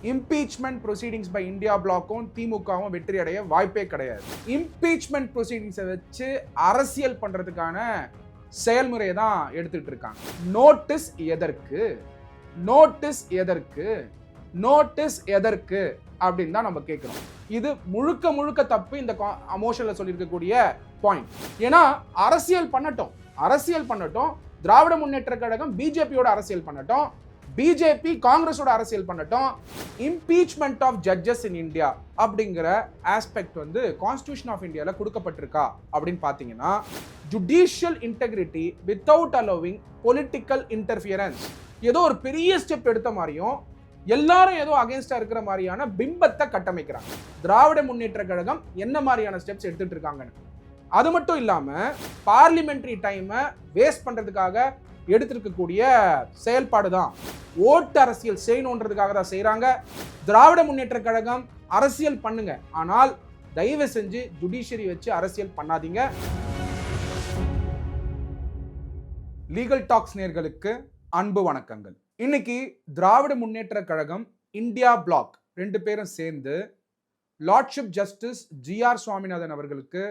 Impeachment proceedings by India பிளாக்கும் திமுகவும் வெற்றி அடைய வாய்ப்பே கிடையாது. இம்பீச்மெண்ட் ப்ரொசீடிங்ஸை வச்சு அரசியல் பண்றதுக்கான செயல்முறையை தான் எடுத்துட்டு இருக்காங்க. நோட்டீஸ் எதற்கு, நோட்டீஸ் எதற்கு, நோட்டீஸ் எதற்கு அப்படின்னு தான் நம்ம கேட்கிறோம். இது முழுக்க முழுக்க தப்பு. இந்த அமோஷன்ல சொல்லியிருக்கக்கூடிய பாயிண்ட். ஏன்னா அரசியல் பண்ணட்டும், அரசியல் பண்ணட்டும், திராவிட முன்னேற்ற கழகம் பிஜேபியோட அரசியல் பண்ணட்டும், பிஜேபி காங்கிரஸோட அரசியல் பண்ணட்டும். Impeachment of judges in India அப்படிங்கிற ஆஸ்பெக்ட் வந்து கான்ஸ்டிடியூஷன் ஆஃப் இந்தியால கொடுக்கப்பட்டிருக்கா அப்படின்னு பாத்தீங்கன்னா, judicial integrity without allowing political interference. ஏதோ ஒரு பெரிய ஸ்டெப் எடுத்த மாதிரியும் எல்லாரும் ஏதோ அகைன்ஸ்டா இருக்கிற மாதிரியான பிம்பத்தை கட்டமைக்கிறாங்க. திராவிட முன்னேற்ற கழகம் என்ன மாதிரியான ஸ்டெப்ஸ் எடுத்துட்டு இருக்காங்கன்னு. அது மட்டும் இல்லாம பார்லிமெண்டரி டைமை வேஸ்ட் பண்றதுக்காக எடுத்திருக்கக்கூடிய செயல்பாடு தான் ஓட்டு அரசியல் செய்யணுன்றதுக்காக தான் செய்யறாங்க. திராவிட முன்னேற்ற கழகம் அரசியல் பண்ணுங்க, ஆனால் தயவு செஞ்சு ஜுடிஷியரி வச்சு அரசியல் பண்ணாதீங்க. லீகல் டாக்ஸ் நேயர்களுக்கு அன்பு வணக்கங்கள். இன்னைக்கு திராவிட முன்னேற்ற கழகம் இந்தியா பிளாக் ரெண்டு பேரும் சேர்ந்து லார்ட்ஷிப் ஜஸ்டிஸ் ஜிஆர் சுவாமிநாதன் அவர்களுக்கு,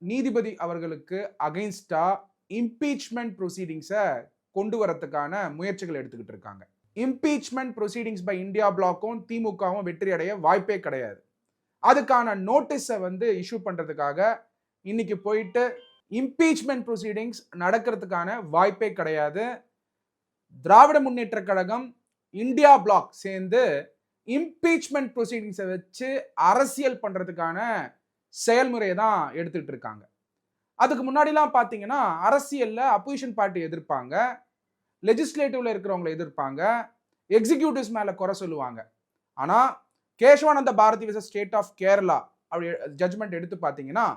நீதிபதி அவர்களுக்கு அகைன்ஸ்டா இம்பீச்மெண்ட் ப்ரொசீடிங்ஸை கொண்டு வரதுக்கான முயற்சிகள் எடுத்துக்கிட்டு இருக்காங்க. இம்பீச்மெண்ட் ப்ரொசீடிங்ஸ் பை இந்தியா பிளாக்கும் திமுகவும் வெற்றி அடைய வாய்ப்பே கிடையாது. அதுக்கான நோட்டீஸை வந்து இஷ்யூ பண்றதுக்காக இன்னைக்கு போயிட்டு இம்பீச்மெண்ட் ப்ரொசீடிங்ஸ் நடக்கிறதுக்கான வாய்ப்பே கிடையாது. திராவிட முன்னேற்ற கழகம் இந்தியா பிளாக் சேர்ந்து இம்பீச்மெண்ட் ப்ரொசீடிங்ஸை வச்சு அரசியல் பண்றதுக்கான செயல்முறையை தான் எடுத்துட்டு இருக்காங்க. அதுக்கு முன்னாடிலாம் பார்த்தீங்கன்னா அரசியல்ல அப்போசிஷன் பார்ட்டி எதிர்ப்பாங்க, லெஜிஸ்லேட்டிவ்ல இருக்கிறவங்களை எதிர்ப்பாங்க, எக்ஸிக்யூட்டிவ்ஸ் மேல குறை சொல்லுவாங்க. ஆனா Kesavananda Bharati versus state of Kerala அப்படி ஜட்ஜ்மெண்ட் எடுத்து பார்த்தீங்கன்னா,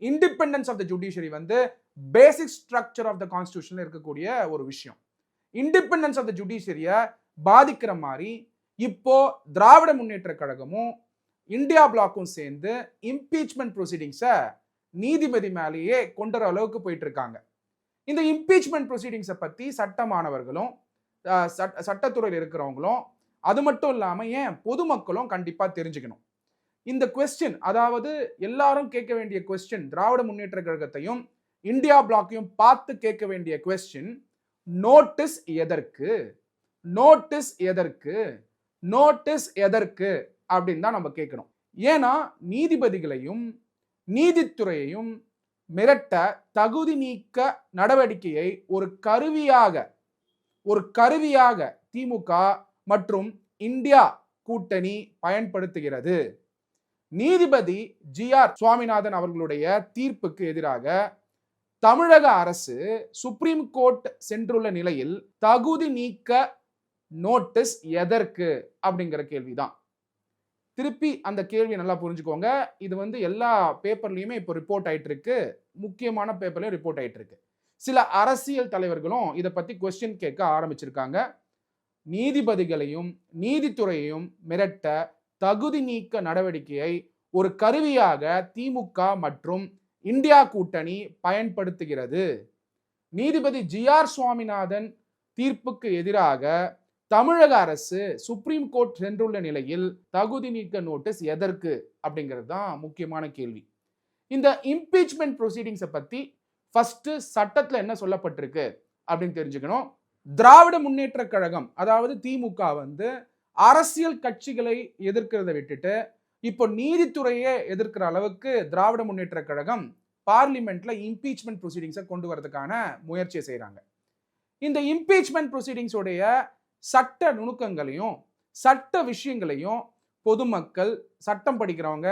இண்டிபெண்டன்ஸ் ஆஃப் த ஜுடிஷியரி வந்து பேசிக் ஸ்ட்ரக்சர் ஆஃப் த கான்ஸ்டிடியூஷன்ல இருக்கக்கூடிய ஒரு விஷயம். இண்டிபெண்டன்ஸ் ஆஃப் த ஜுடிஷியரியை பாதிக்கிற மாதிரி இப்போ திராவிட முன்னேற்ற கழகமும் இந்தியா பிளாக்கும் சேர்ந்து இம்பீச்மெண்ட் ப்ரொசீடிங்ஸை நீதிபதி மேலேயே கொண்டு வர அளவுக்கு போயிட்டு இருக்காங்க. இந்த இம்பீச்மெண்ட் ப்ரொசீடிங்ஸை பத்தி சட்ட மாணவர்களும் சட்டத்துறையில் இருக்கிறவங்களும், அது மட்டும் இல்லாம ஏன் பொதுமக்களும் கண்டிப்பா தெரிஞ்சுக்கணும். இந்த கொஸ்டின், அதாவது எல்லாரும் கேட்க வேண்டிய கொஸ்டின், திராவிட முன்னேற்ற கழகத்தையும் இந்தியா பிளாக்கையும் பார்த்து கேட்க வேண்டிய கொஸ்டின், நோட்டீஸ் எதற்கு, நோட்டீஸ் எதற்கு, நோட்டீஸ் எதற்கு அப்படின்னு தான் நம்ம கேட்கணும். ஏன்னா நீதிபதிகளையும் நீதித்துறையையும் மிரட்ட தகுதி நீக்க நடவடிக்கையை ஒரு கருவியாக திமுக மற்றும் இந்தியா கூட்டணி பயன்படுத்துகிறது. நீதிபதி ஜிஆர் சுவாமிநாதன் அவர்களுடைய தீர்ப்புக்கு எதிராக தமிழக அரசு சுப்ரீம் கோர்ட் சென்றுள்ள நிலையில் தகுதி நீக்க நோட்டீஸ் எதற்கு அப்படிங்கிற கேள்விதான். திருப்பி அந்த கேள்வி நல்லா புரிஞ்சுக்கோங்க. இது வந்து எல்லா பேப்பர்லயுமே இப்போ ரிப்போர்ட் ஆயிட்டு இருக்கு, முக்கியமான பேப்பர்லயும் ரிப்போர்ட் ஆயிட்டு இருக்கு. சில அரசியல் தலைவர்களும் இதை பத்தி கொஸ்டின் கேட்க ஆரம்பிச்சிருக்காங்க. நீதிபதிகளையும் நீதித்துறையையும் மிரட்ட தகுதி நீக்க நடவடிக்கையை ஒரு கருவியாக திமுக மற்றும் இந்தியா கூட்டணி பயன்படுத்துகிறது. நீதிபதி ஜிஆர் சுவாமிநாதன் தீர்ப்புக்கு எதிராக தமிழக அரசு சுப்ரீம் கோர்ட் சென்றுள்ள நிலையில் தகுதி நீக்க நோட்டீஸ் எதற்கு அப்படிங்கிறது தான் முக்கியமான கேள்வி. இந்த இம்பீச்மெண்ட் ப்ரொசீடிங்ஸை பத்தி ஃபர்ஸ்ட் சட்டத்துல என்ன சொல்லப்பட்டிருக்கு அப்படின்னு தெரிஞ்சுக்கணும். திராவிட முன்னேற்ற கழகம், அதாவது திமுக வந்து அரசியல் கட்சிகளை எதிர்க்கிறத விட்டுட்டு இப்போ நீதித்துறையே எதிர்க்கிற அளவுக்கு திராவிட முன்னேற்ற கழகம் பார்லிமெண்ட்ல இம்பீச்மெண்ட் ப்ரொசீடிங்ஸை கொண்டு வரதுக்கான முயற்சியை செய்யறாங்க. இந்த இம்பீச்மெண்ட் ப்ரொசீடிங்ஸோடைய சட்ட நுணுக்கங்களையும் சட்ட விஷயங்களையும் பொதுமக்கள், சட்டம் படிக்கிறவங்க,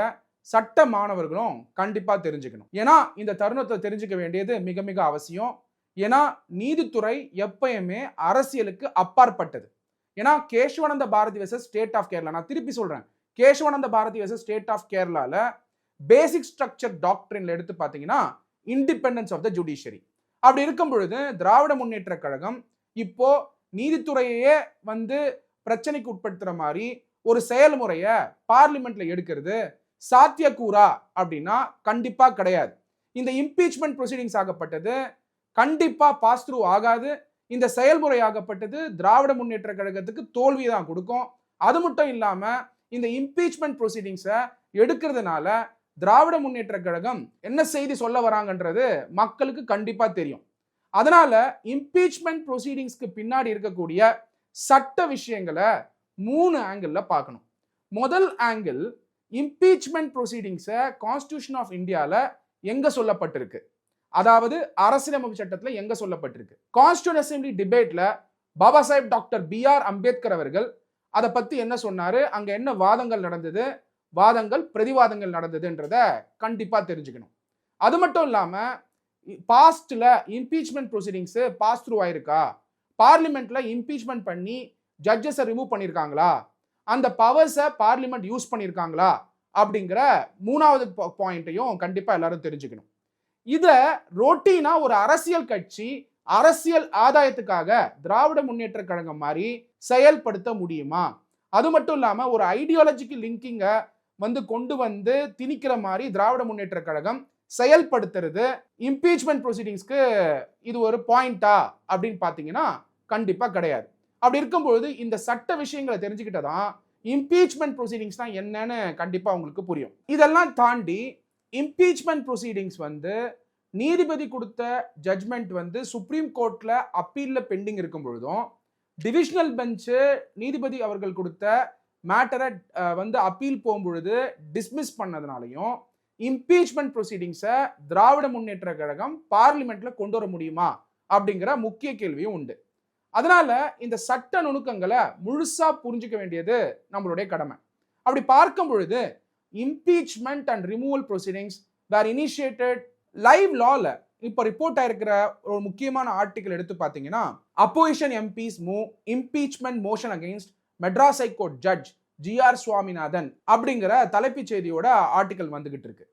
சட்ட மாணவர்களும் கண்டிப்பா தெரிஞ்சுக்கணும். ஏன்னா இந்த தருணத்தை தெரிஞ்சுக்க வேண்டியது மிக மிக அவசியம். ஏன்னா நீதித்துறை எப்பயுமே அரசியலுக்கு அப்பாற்பட்டது. ஏன்னா Kesavananda Bharati versus state of Kerala, நான் திருப்பி சொல்றேன், Kesavananda Bharati versus state of கேரளால பேசிக் ஸ்ட்ரக்சர் டாக்ட்ரின்ல எடுத்து பார்த்தீங்கன்னா இண்டிபெண்டன்ஸ் ஆஃப் த ஜுடிஷியரி. அப்படி இருக்கும் பொழுது திராவிட முன்னேற்ற கழகம் இப்போ நீதித்துறையே வந்து பிரச்சனைக்கு உட்படுத்துற மாதிரி ஒரு செயல்முறையை பார்லிமெண்ட்ல எடுக்கிறது சாத்தியக்கூறா அப்படின்னா கண்டிப்பா கிடையாது. இந்த இம்பீச்மெண்ட் ப்ரொசீடிங்ஸ் ஆகப்பட்டது கண்டிப்பா பாஸ் த்ரூ ஆகாது. இந்த செயல்முறை ஆகப்பட்டது திராவிட முன்னேற்ற கழகத்துக்கு தோல்வியை தான் கொடுக்கும். அது மட்டும் இல்லாம இந்த இம்பீச்மெண்ட் ப்ரொசீடிங்ஸை எடுக்கிறதுனால திராவிட முன்னேற்ற கழகம் என்ன செய்தி சொல்ல வராங்கன்றது மக்களுக்கு கண்டிப்பா தெரியும். அதனால இம்பீச்மெண்ட் ப்ரொசீடிங்ஸ்க்கு பின்னாடி இருக்கக்கூடிய சட்ட விஷயங்களை 3 ஆங்கிள் பார்க்கணும். முதல் ஆங்கிள், இம்பீச்மெண்ட் ப்ரொசீடிங்ஸை கான்ஸ்டிடியூஷன் ஆஃப் இந்தியால எங்க சொல்லப்பட்டிருக்கு, அதாவது அரசியலமைப்பு சட்டத்துல எங்க சொல்லப்பட்டிருக்கு. கான்ஸ்டிடியூஷன் அசெம்பிளி டிபேட்ல பாபா சாஹிப் டாக்டர் BR அம்பேத்கர் அவர்கள் அதை பத்தி என்ன சொன்னாரு, அங்க என்ன வாதங்கள் நடந்தது, வாதங்கள் பிரதிவாதங்கள் நடந்ததுன்றத கண்டிப்பா தெரிஞ்சுக்கணும். அது மட்டும் இல்லாம பாஸ்ட்ல இம்பீச்மெண்ட் ப்ரொசீடிங்ஸ் பாஸ் த்ரூ ஆயிருக்கா, பார்லிமெண்ட்ல இம்பீச்மெண்ட் பண்ணி ஜட்ஜஸை ரிமூவ் பண்ணியிருக்காங்களா, அந்த பவர்ஸை பார்லிமெண்ட் யூஸ் பண்ணியிருக்காங்களா அப்படிங்கிற 3வது பாயிண்ட்டையும் கண்டிப்பா எல்லாரும் தெரிஞ்சுக்கணும். இத ரொட்டீனா ஒரு அரசியல் கட்சி அரசியல் ஆதாயத்துக்காக திராவிட முன்னேற்ற கழகம் மாதிரி செயல்படுத்த முடியுமா? அது மட்டும் இல்லாம ஒரு ஐடியாலஜிக்கல் லிங்கிங்க கொண்டு வந்து திணிக்கிற மாதிரி திராவிட முன்னேற்ற கழகம் செயல்படுத்துறது இம்பீச்மெண்ட் ப்ரொசீடிங்ஸ்க்கு இது ஒரு பாயிண்டா அப்படின்னு பாத்தீங்கன்னா கண்டிப்பா கிடையாது. அப்படி இருக்கும்போது இந்த சட்ட விஷயங்களை தெரிஞ்சுக்கிட்டதான் இம்பீச்மெண்ட் ப்ரொசீடிங்ஸ் தான் என்னன்னு கண்டிப்பா உங்களுக்கு புரியும். இதெல்லாம் தாண்டி இம்பீச்மெண்ட் ப்ரொசீடிங்ஸ் நீதிபதி கொடுத்த ஜட்மெண்ட் சுப்ரீம் கோர்ட்ல அப்பீல்ல பெண்டிங் இருக்கும் பொழுதும், டிவிஷனல் பெஞ்சு நீதிபதி அவர்கள் கொடுத்த மேட்டரை அப்பீல் போகும்பொழுது டிஸ்மிஸ் பண்ணதுனாலையும் இம்பீச்மெண்ட் ப்ரொசீடிங்ஸை திராவிட முன்னேற்ற கழகம் பார்லிமெண்ட்ல கொண்டு வர முடியுமா அப்படிங்கிற முக்கிய கேள்வியும் உண்டு. அதனால இந்த சட்ட நுணுக்கங்களை முழுசா புரிஞ்சுக்க வேண்டியது நம்மளுடைய கடமை. அப்படி பார்க்கும் பொழுது impeachment and removal proceedings were initiated live லால இப்போ ரிப்போர்ட் ஆயிருக்கிற ஒரு முக்கியமான ஆர்டிகல் எடுத்து பார்த்தீங்கன்னா, opposition MPs move impeachment motion against Madras high court judge GR Swaminathan அப்படிங்கிற தலைப்புச் செய்தியோட ஆர்டிகல் வந்துகிட்டு இருக்கு.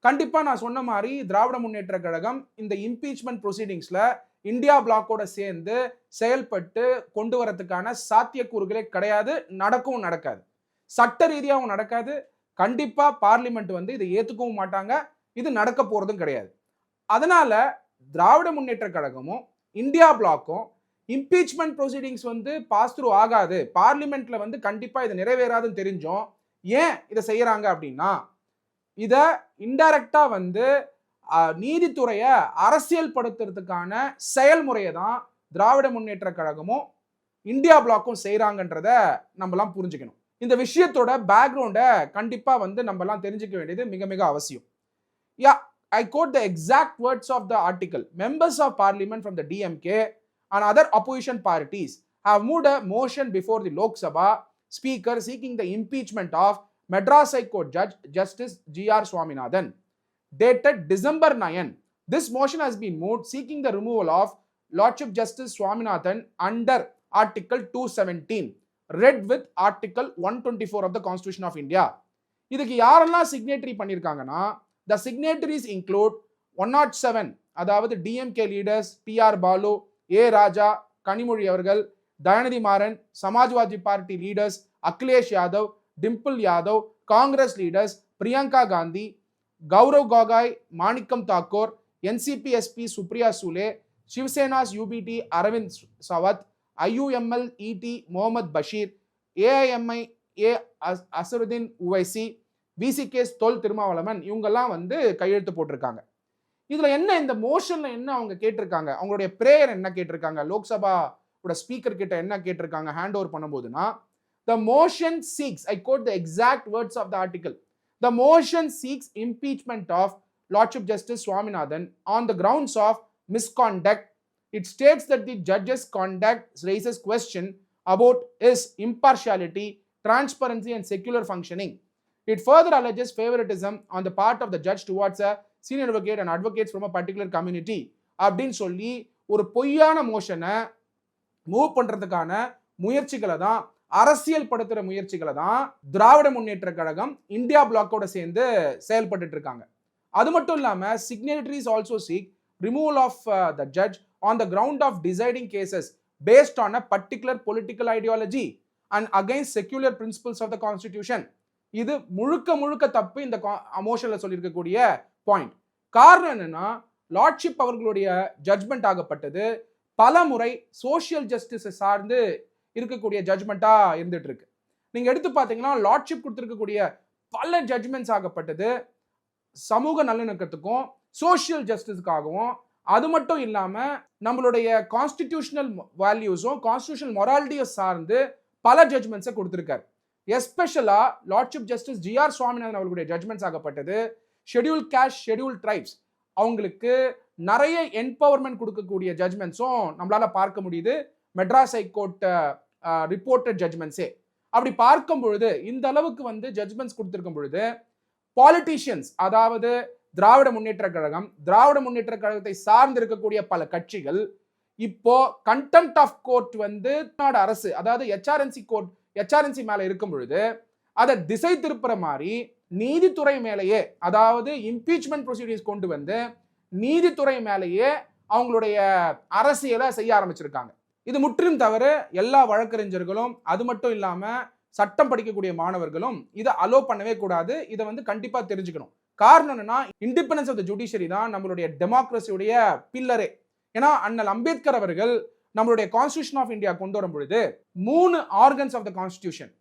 கண்டிப்பா நான் சொன்ன மாதிரி திராவிட முன்னேற்ற கழகம் இந்த இம்பீச்மெண்ட் ப்ரொசீடிங்ஸ்ல இந்தியா பிளாக்கோட சேர்ந்து செயல்பட்டு கொண்டு வரதுக்கான சாத்தியக்கூறுகளே கிடையாது, நடக்கவும் நடக்காது, சட்ட ரீதியாகவும் நடக்காது. கண்டிப்பா பார்லிமெண்ட் இதை ஏத்துக்கவும் மாட்டாங்க, இது நடக்க போறதும் கிடையாது. அதனால திராவிட முன்னேற்ற கழகமும் இந்தியா பிளாக்கும் இம்பீச்மெண்ட் ப்ரொசீடிங்ஸ் பாஸ் த்ரூ ஆகாது, பார்லிமெண்ட்ல கண்டிப்பா இது நிறைவேறாதுன்னு தெரிஞ்சோம் ஏன் இதை செய்யறாங்க அப்படின்னா, இத இன்டைரக்டா நீதித்துறையை அரசியல் படுத்துறதுக்கான செயல்முறையை தான் திராவிட முன்னேற்ற கழகமும் இந்தியா பிளாக்கும் செய்யறாங்கன்றத நம்மலாம் புரிஞ்சுக்கணும். இந்த விஷயத்தோட பேக்ரவுண்டை கண்டிப்பா நம்மலாம் தெரிஞ்சுக்க வேண்டியது மிக மிக அவசியம். Yeah, I quote the exact words of the article. Members of parliament from the DMK and other opposition parties have moved a motion before the Lok Sabha speaker seeking the impeachment of Madras High Court Judge Justice GR Swaminathan. Dated December 9, this motion has been moved seeking the removal of Lordship Justice Swaminathan under Article 217, read with Article 124 of the Constitution of India. இதுக்கு யாரெல்லாம் signatory பண்ணியிருக்காங்கன்னா, the signatories include 107, அதாவது DMK leaders TR Balu, A Raja, Kanimozhi அவர்கள், Dayanidhi Maran, Samajwadi party leaders Akhilesh Yadav, Dimple Yadav, Congress leaders Priyanka Gandhi, Gaurav Gogoi, Manickam Tagore, NCP SP Supriya Sule, Shivsena's UBT Arvind Sawant, IUML ET Mohammed Basheer, AIMI A Asaduddin Owaisi, VCK Thol Thirumavalavan, இவங்கெல்லாம் கையெழுத்து போட்டிருக்காங்க. இதுல என்ன, இந்த மோஷன்ல என்ன அவங்க கேட்டிருக்காங்க, அவங்களுடைய பிரேயர் என்ன கேட்டிருக்காங்க, லோக்சபா ஸ்பீக்கர் கிட்ட என்ன கேட்டிருக்காங்க ஹேண்ட் ஓவர் பண்ணும்போதுனா, the motion seeks, I quote the exact words of the article, the motion seeks impeachment of Lordship Justice Swaminathan on the grounds of misconduct. It states that the judge's conduct raises question about his impartiality, transparency and secular functioning. It further alleges favoritism on the part of the judge towards a senior advocate and advocates from a particular community. அப்படின்னு சொல்லி ஒரு பொய்யான மோஷனை move பண்றதுக்கான முயற்சிகளை தான், அரசியல் படுத்துற முயற்சிகளை தான் திராவிட முன்னேற்ற கழகம் இந்தியா பிளாக்கோட சேர்ந்து செயல்பட்டு இருக்காங்க. அது மட்டும் இல்லாம signatories also seek removal of the judge on the ground of deciding cases based on a particular political ideology and against secular principles of the constitution. இது முழுக்க முழுக்க தப்பு. இந்த மோஷன்ல சொல்லியிருக்கக்கூடிய பாயிண்ட் காரணம் என்னன்னா, லார்ட்ஷிப் அவர்களுடைய ஜட்மெண்ட் ஆகப்பட்டது பல முறை சோசியல் ஜஸ்டிஸை சார்ந்து இருக்கக்கூடிய ஜட்மெண்டா இருந்துட்டு இருக்கு. நீங்க எடுத்து பார்த்தீங்கன்னா லார்ட்ஷிப் கொடுத்திருக்கக்கூடிய பல ஜட்ஜ்மெண்ட்ஸ் ஆகப்பட்டது சமூக நல்லிணக்கத்துக்கும் சோஷியல் ஜஸ்டிஸ்க்காகவும், அது மட்டும் இல்லாம நம்மளுடைய கான்ஸ்டிடியூஷனல் வேல்யூஸும் கான்ஸ்டிடியூஷனல் மொராலிட்டியை சார்ந்து பல ஜட்ஜ்மெண்ட்ஸை கொடுத்திருக்காரு. Especially lordship justice GR Swaminathan அவர்களுடைய ஜட்ஜ்மெண்ட்ஸ் ஆகப்பட்டது ஷெட்யூல் காஸ்ட், ஷெட்யூல் ட்ரைப்ஸ் அவங்களுக்கு நிறைய என்பவர்மெண்ட் கொடுக்கக்கூடிய ஜட்ஜ்மெண்ட்ஸும் நம்மளால பார்க்க முடியுது. மெட்ராஸ் ஹைகோர்ட் ரிப்போர்ட்டட் ஜட்ஜ்மெண்ட்ஸே அப்படி பார்க்கும் பொழுது இந்த அளவுக்கு வந்து ஜட்ஜ்மெண்ட்ஸ் கொடுத்திருக்கும் பொழுது பாலிட்டிஷியன்ஸ், அதாவது திராவிட முன்னேற்ற கழகம், திராவிட முன்னேற்ற கழகத்தை சார்ந்து இருக்கக்கூடிய பல கட்சிகள் இப்போ கண்டெம்ட் ஆஃப் கோர்ட் வந்து நாடு அரசு, அதாவது HRNC மேல இருக்கும் பொழுது அதை திசை திருப்புற மாதிரி நீதித்துறை மேலேயே, அதாவது இம்பீச்மெண்ட் ப்ரொசீடிங்ஸ் கொண்டு வந்து நீதித்துறை மேலேயே அவங்களுடைய அரசியலை செய்ய ஆரம்பிச்சிருக்காங்க. இது முற்றிலும் தவறு. எல்லா வழக்கறிஞர்களும், அது மட்டும் இல்லாம சட்டம் படிக்கக்கூடிய மாணவர்களும் இதை அலோ பண்ணவே கூடாது. இதை வந்து கண்டிப்பா தெரிஞ்சுக்கணும். காரணம் என்னன்னா, இண்டிபெண்டன்ஸ் ஆஃப் த ஜுடிஷியரி தான் நம்மளுடைய டெமோக்ரஸியுடைய பில்லரே. ஏன்னா அண்ணல் அம்பேத்கர் அவர்கள் நம்மளுடைய கான்ஸ்டிடியூஷன் ஆஃப் இந்தியா கொண்டு வரும் பொழுது 3 organs of the constitution,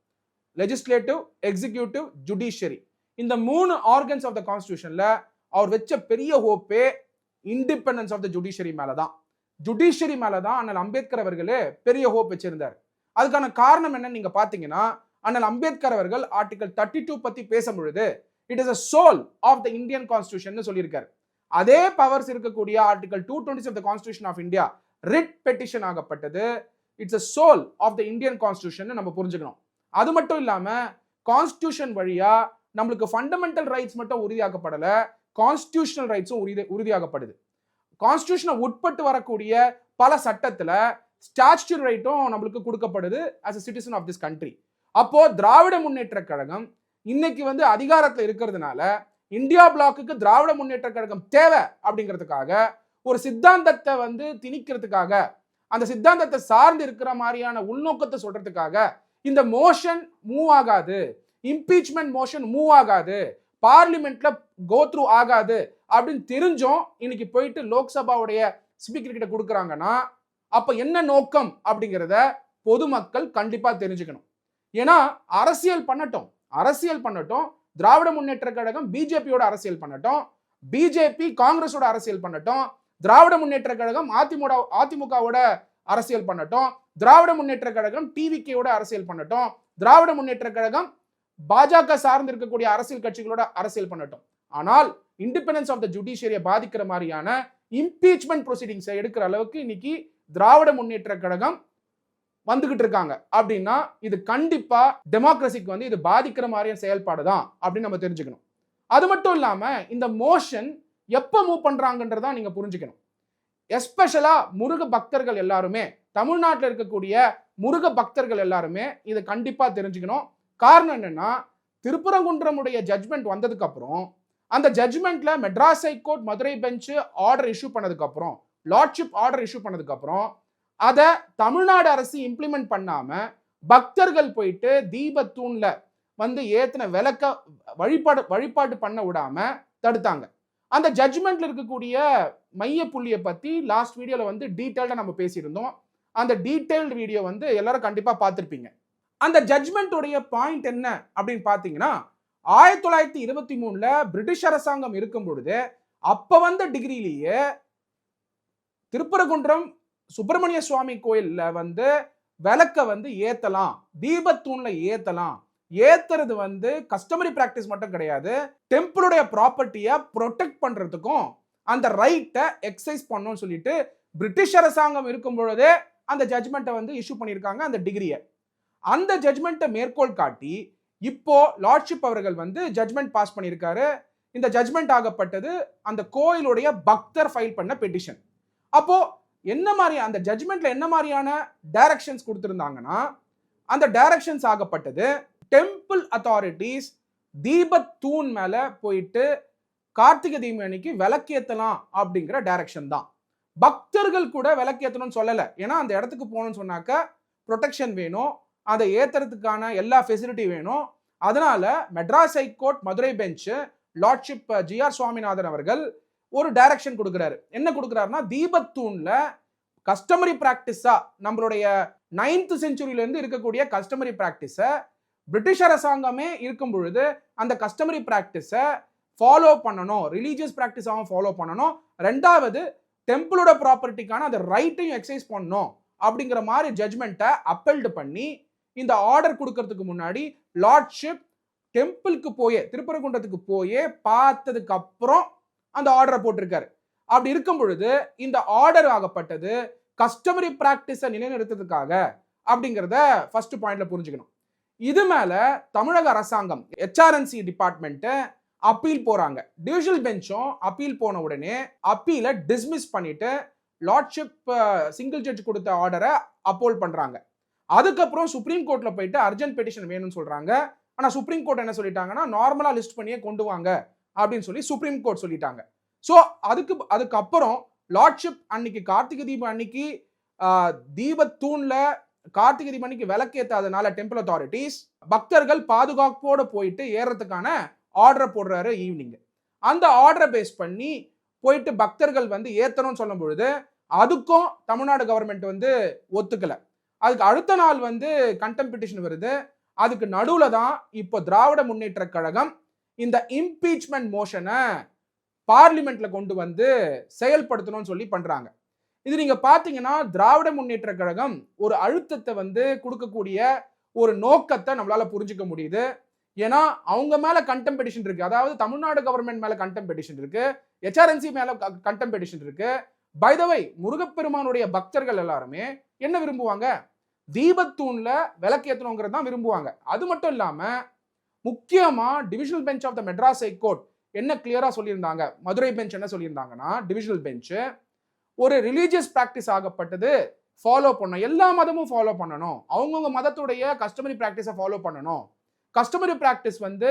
legislative, executive, judiciary, இந்த 3 ஆர்கன்ஸ் ஆஃப் த கான்ஸ்டிடியூஷன்ல அவர் வச்ச பெரிய ஹோப்பே இண்டிபெண்டன்ஸ் ஆஃப் த ஜுடிஷியரி மேலதான். ஜுடிஷியரி மேலதான் அண்ணல் அம்பேத்கர் அவர்களே பெரிய ஹோப் வச்சிருந்தார். அதுக்கான காரணம் என்னன்னு நீங்க பாத்தீங்கன்னா, அண்ணல் அம்பேத்கர் அவர்கள் ஆர்டிகல் 32 பத்தி பேசும் பொழுது it is a soul of the Indian Constitution சொல்லியிருக்காரு. அதே பவர்ஸ் இருக்கக்கூடிய article 220 of the Constitution of India writ petition ஆகப்பட்டது it's a soul of the Indian Constitution நம்ம புரிஞ்சுக்கணும். அது மட்டும் இல்லாம கான்ஸ்டிடியூஷன் வழியா நம்மளுக்கு ஃபண்டமெண்டல் ரைட்ஸ் மட்டும் உறுதியாக்கப்படல, கான்ஸ்டிடியூஷனல் ரைட்ஸும் உறுதியாகப்படுது. கான்ஸ்டிடியூஷனை உட்பட்டு வரக்கூடிய பல சட்டத்துல ஸ்டாச்சுட்டரி ரைட்டும் நம்மளுக்கு கொடுக்கப்படுது as a citizen of this country. அப்போ திராவிட முன்னேற்ற கழகம் இன்னைக்கு வந்து அதிகாரத்தில் இருக்கிறதுனால இந்தியா பிளாக்குக்கு திராவிட முன்னேற்ற கழகம் தேவை அப்படிங்கிறதுக்காக ஒரு சித்தாந்தத்தை வந்து திணிக்கிறதுக்காக, அந்த சித்தாந்தத்தை சார்ந்து இருக்கிற மாதிரியான உள்நோக்கத்தை சொல்றதுக்காக இந்த மோஷன் மூவ் ஆகாது, இம்பீச்மெண்ட் மோஷன் மூவ் ஆகாது, பார்லிமெண்ட்ல கோ த்ரூ ஆகாது அப்படின்னு தெரிஞ்சும் இன்னைக்கு போயிட்டு லோக்சபாவுடைய ஸ்பீக்கர் கிட்ட கொடுக்குறாங்கன்னா அப்ப என்ன நோக்கம் அப்படிங்கிறத பொதுமக்கள் கண்டிப்பா தெரிஞ்சுக்கணும். ஏன்னா அரசியல் பண்ணட்டும், திராவிட முன்னேற்ற கழகம் பிஜேபியோட அரசியல் பண்ணட்டும், பிஜேபி காங்கிரஸோட அரசியல் பண்ணட்டும், திராவிட முன்னேற்ற கழகம் அதிமுகவோட அரசியல் பண்ணட்டும், திராவிட முன்னேற்ற கழகம் டிவிகேயோட அரசியல் பண்ணட்டும், திராவிட முன்னேற்ற கழகம் பாஜக சார்ந்து இருக்கக்கூடிய அரசியல் கட்சிகளோட அரசியல் பண்ணட்டும். ஆனால் இண்டிபெண்டன்ஸ் ஆஃப் த ஜுடிஷியரியை பாதிக்கிற மாதிரியான இம்பீச்மெண்ட் ப்ரொசீடிங்ஸை எடுக்கிற அளவுக்கு இன்னைக்கு திராவிட முன்னேற்ற கழகம் வந்துகிட்டு இருக்காங்க அப்படின்னா இது கண்டிப்பா டெமோக்ரஸிக்கு வந்து இது பாதிக்கிற மாதிரியான செயல்பாடு தான் அப்படின்னு நம்ம தெரிஞ்சுக்கணும். அது மட்டும் இல்லாம இந்த மோஷன் எப்ப மூவ் பண்றாங்கன்றதா நீங்க புரிஞ்சுக்கணும். எஸ்பெஷலா முருக பக்தர்கள் எல்லாருமே, தமிழ்நாட்டில் இருக்கக்கூடிய முருக பக்தர்கள் எல்லாருமே இதை கண்டிப்பா தெரிஞ்சுக்கணும். காரணம் என்னன்னா, திருப்பரங்குன்றமுடைய ஜட்ஜ்மெண்ட் வந்ததுக்கு அப்புறம் அந்த ஜட்ஜ்மெண்ட்ல Madras high court Madurai bench order issue பண்ணதுக்கு அப்புறம், லார்ட்ஷிப் ஆர்டர் இஷ்யூ பண்ணதுக்கு அப்புறம் அதை தமிழ்நாடு அரசு இம்ப்ளிமெண்ட் பண்ணாம பக்தர்கள் போயிட்டு தீபத்தூண்ல வந்து ஏத்தின விளக்க வழிபாடு பண்ண விடாம தடுத்தாங்க. அந்த ஜட்ஜ்மெண்ட்ல இருக்கக்கூடிய மைய புள்ளியை பத்தி லாஸ்ட் வீடியோல வந்து டீடைல்டா நம்ம பேசியிருந்தோம். அந்த டீடைல்டு வீடியோ வந்து எல்லாரும் கண்டிப்பா பார்த்திருப்பீங்க. அந்த ஜட்ஜ்மெண்ட்டோடைய பாயிண்ட் என்ன அப்படின்னு பாத்தீங்கன்னா, 1923ல பிரிட்டிஷ் அரசாங்கம் இருக்கும் பொழுது அப்ப வந்த டிகிரிலேயே திருப்பரங்குன்றம் சுப்பிரமணிய சுவாமி கோயில்ல வந்து விளக்க வந்து ஏத்தலாம், தீபத்தூண்ல ஏத்தலாம். ஏத்துறது வந்து கஸ்டமரி பிராக்டிஸ் மட்டும் கிடையாது, டெம்பிளுடைய ப்ராப்பர்ட்டியை ப்ரொடெக்ட் பண்றதுக்கும் அந்த ரைட்டை எக்ஸசைஸ் பண்ணணும்னு சொல்லிட்டு பிரிட்டிஷ் அரசாங்கம் இருக்கும் பொழுதே அந்த ஜட்ஜ்மெண்ட்டை வந்து இஷ்யூ பண்ணியிருக்காங்க. அந்த டிகிரியை, அந்த ஜட்ஜ்மெண்ட்டை மேற்கோள் காட்டி இப்போ லார்ட்ஷிப் அவர்கள் வந்து ஜட்ஜ்மெண்ட் பாஸ் பண்ணியிருக்காரு. இந்த ஜட்ஜ்மெண்ட் ஆகப்பட்டது அந்த கோயிலுடைய பக்தர் ஃபைல் பண்ண பெட்டிஷன். அப்போ என்ன மாதிரி அந்த ஜட்ஜ்மெண்ட்ல என்ன மாதிரியான டைரக்ஷன்ஸ் கொடுத்திருந்தாங்கன்னா, அந்த டைரக்ஷன்ஸ் ஆகப்பட்டது டெம்பிள் அத்தாரிட்டிஸ் தீபத்தூண் மேல போயிட்டு கார்த்திகை தீபம் அன்னைக்கு விளக்கேத்தலாம் அப்படிங்கிற டைரக்ஷன் தான். பக்தர்கள் கூட விளக்கேத்தணும்னு சொல்லல. ஏன்னா அந்த இடத்துக்கு போகணும்னு சொன்னாக்க ப்ரொடெக்ஷன் வேணும், அதை ஏத்துறதுக்கான எல்லா ஃபெசிலிட்டி வேணும். அதனால Madras high court Madurai bench lordship G R Swaminathan அவர்கள் ஒரு டைரக்ஷன் கொடுக்கிறாரு. என்ன கொடுக்கிறாருன்னா, தீபத்தூண்ல கஸ்டமரி பிராக்டிஸா நம்மளுடைய 9th செஞ்சுரியில இருந்து இருக்கக்கூடிய கஸ்டமரி பிராக்டிஸை பிரிட்டிஷ் அரசாங்கமே இருக்கும் பொழுது அந்த கஸ்டமரி பிராக்டிஸை ஃபாலோ பண்ணணும், ரிலீஜியஸ் பிராக்டிஸாகவும் ஃபாலோ பண்ணணும். ரெண்டாவது டெம்பிளோட ப்ராப்பர்ட்டிக்கான அந்த ரைட்டையும் எக்ஸசைஸ் பண்ணணும் அப்படிங்கிற மாதிரி ஜட்மெண்ட்டை அப்பெல்டு பண்ணி இந்த ஆர்டர் கொடுக்கறதுக்கு முன்னாடி லார்ட்ஷிப் டெம்பிளுக்கு போயே, திருப்பரங்குன்றத்துக்கு போயே பார்த்ததுக்கு அப்புறம் அந்த ஆர்டரை போட்டிருக்காரு. அப்படி இருக்கும் பொழுது இந்த ஆர்டர் ஆகப்பட்டது கஸ்டமரி பிராக்டிஸை நிலைநிறுத்துறதுக்காக அப்படிங்கிறத ஃபர்ஸ்ட் பாயிண்ட்ல புரிஞ்சுக்கணும். இது மேல தமிழக அரசாங்கம் HRNC டிபார்ட்மெண்ட் அப்பீல் போறாங்க. டிவிஷனல் பெஞ்சும் அப்பீல் போன உடனே அப்பீலை டிஸ்மிஸ் பண்ணிட்டு லார்ட்ஷிப் சிங்கிள் ஜட்ஜ் கொடுத்த ஆர்டரை அப்போல் பண்றாங்க. அதுக்கப்புறம் சுப்ரீம் கோர்ட்ல போயிட்டு அர்ஜென்ட் பெட்டிஷன் வேணும்னு சொல்றாங்க. ஆனா சுப்ரீம் கோர்ட் என்ன சொல்லிட்டாங்கன்னா நார்மலா லிஸ்ட் பண்ணியே கொண்டு வாங்க அப்படின்னு சொல்லி சுப்ரீம் கோர்ட் சொல்லிட்டாங்க. ஸோ அதுக்கப்புறம் லார்ட்ஷிப் அன்னைக்கு கார்த்திகை தீபம் அன்னைக்கு தீபத்தூண்ல கார்த்திகை தீபம் அன்னைக்கு விளக்கேற்றாதனால டெம்பிள் அத்தாரிட்டிஸ் பக்தர்கள் பாதுகாப்போட போயிட்டு ஏறதுக்கான ஆர்டரை போடுறாரு ஈவினிங். அந்த ஆர்டரை பேஸ் பண்ணி போயிட்டு பக்தர்கள் வந்து ஏத்தணும்னு சொல்லும் பொழுது அதுக்கும் தமிழ்நாடு கவர்மெண்ட் வந்து ஒத்துக்கல. அதுக்கு அடுத்த நாள் வந்து கண்டெம்ட் பெட்டிஷன் வருது. அதுக்கு நடுவுல தான் இப்போ திராவிட முன்னேற்ற கழகம் இந்த இம்பீச்மெண்ட் மோஷனை பார்லிமெண்ட்ல கொண்டு வந்து செயல்படுத்தணும்னு சொல்லி பண்றாங்க. இது நீங்க பாத்தீங்கன்னா திராவிட முன்னேற்ற கழகம் ஒரு அழுத்தத்தை வந்து கொடுக்கக்கூடிய ஒரு நோக்கத்தை நம்மளால புரிஞ்சுக்க முடியுது. ஏன்னா அவங்க மேல கண்டெம்ட் பெட்டிஷன் இருக்கு, அதாவது தமிழ்நாடு கவர்மெண்ட் மேல கண்டெம்ட் பெட்டிஷன் இருக்கு, HRNC மேல கண்டெம்ட் பெட்டிஷன் இருக்கு. பை த வே முருகப்பெருமானுடைய பக்தர்கள் எல்லாருமே என்ன விரும்புவாங்க, தீபத்தூண்ல விளக்கேற்றணுங்கிறது தான் விரும்புவாங்க. அது மட்டும் இல்லாம முக்கியமா divisional bench of the Madras high court என்ன கிளியரா சொல்லியிருந்தாங்க, மதுரை பெஞ்ச் என்ன சொல்லியிருந்தாங்கன்னா டிவிஷனல் பெஞ்ச் ஒரு ரிலீஜியஸ் பிராக்டிஸ் ஆகப்பட்டது ஃபாலோ பண்ணணும், எல்லா மதமும் ஃபாலோ பண்ணணும், அவங்கவுங்க மதத்துடைய கஸ்டமரி பிராக்டிஸை ஃபாலோ பண்ணணும், கஸ்டமரி பிராக்டிஸ் வந்து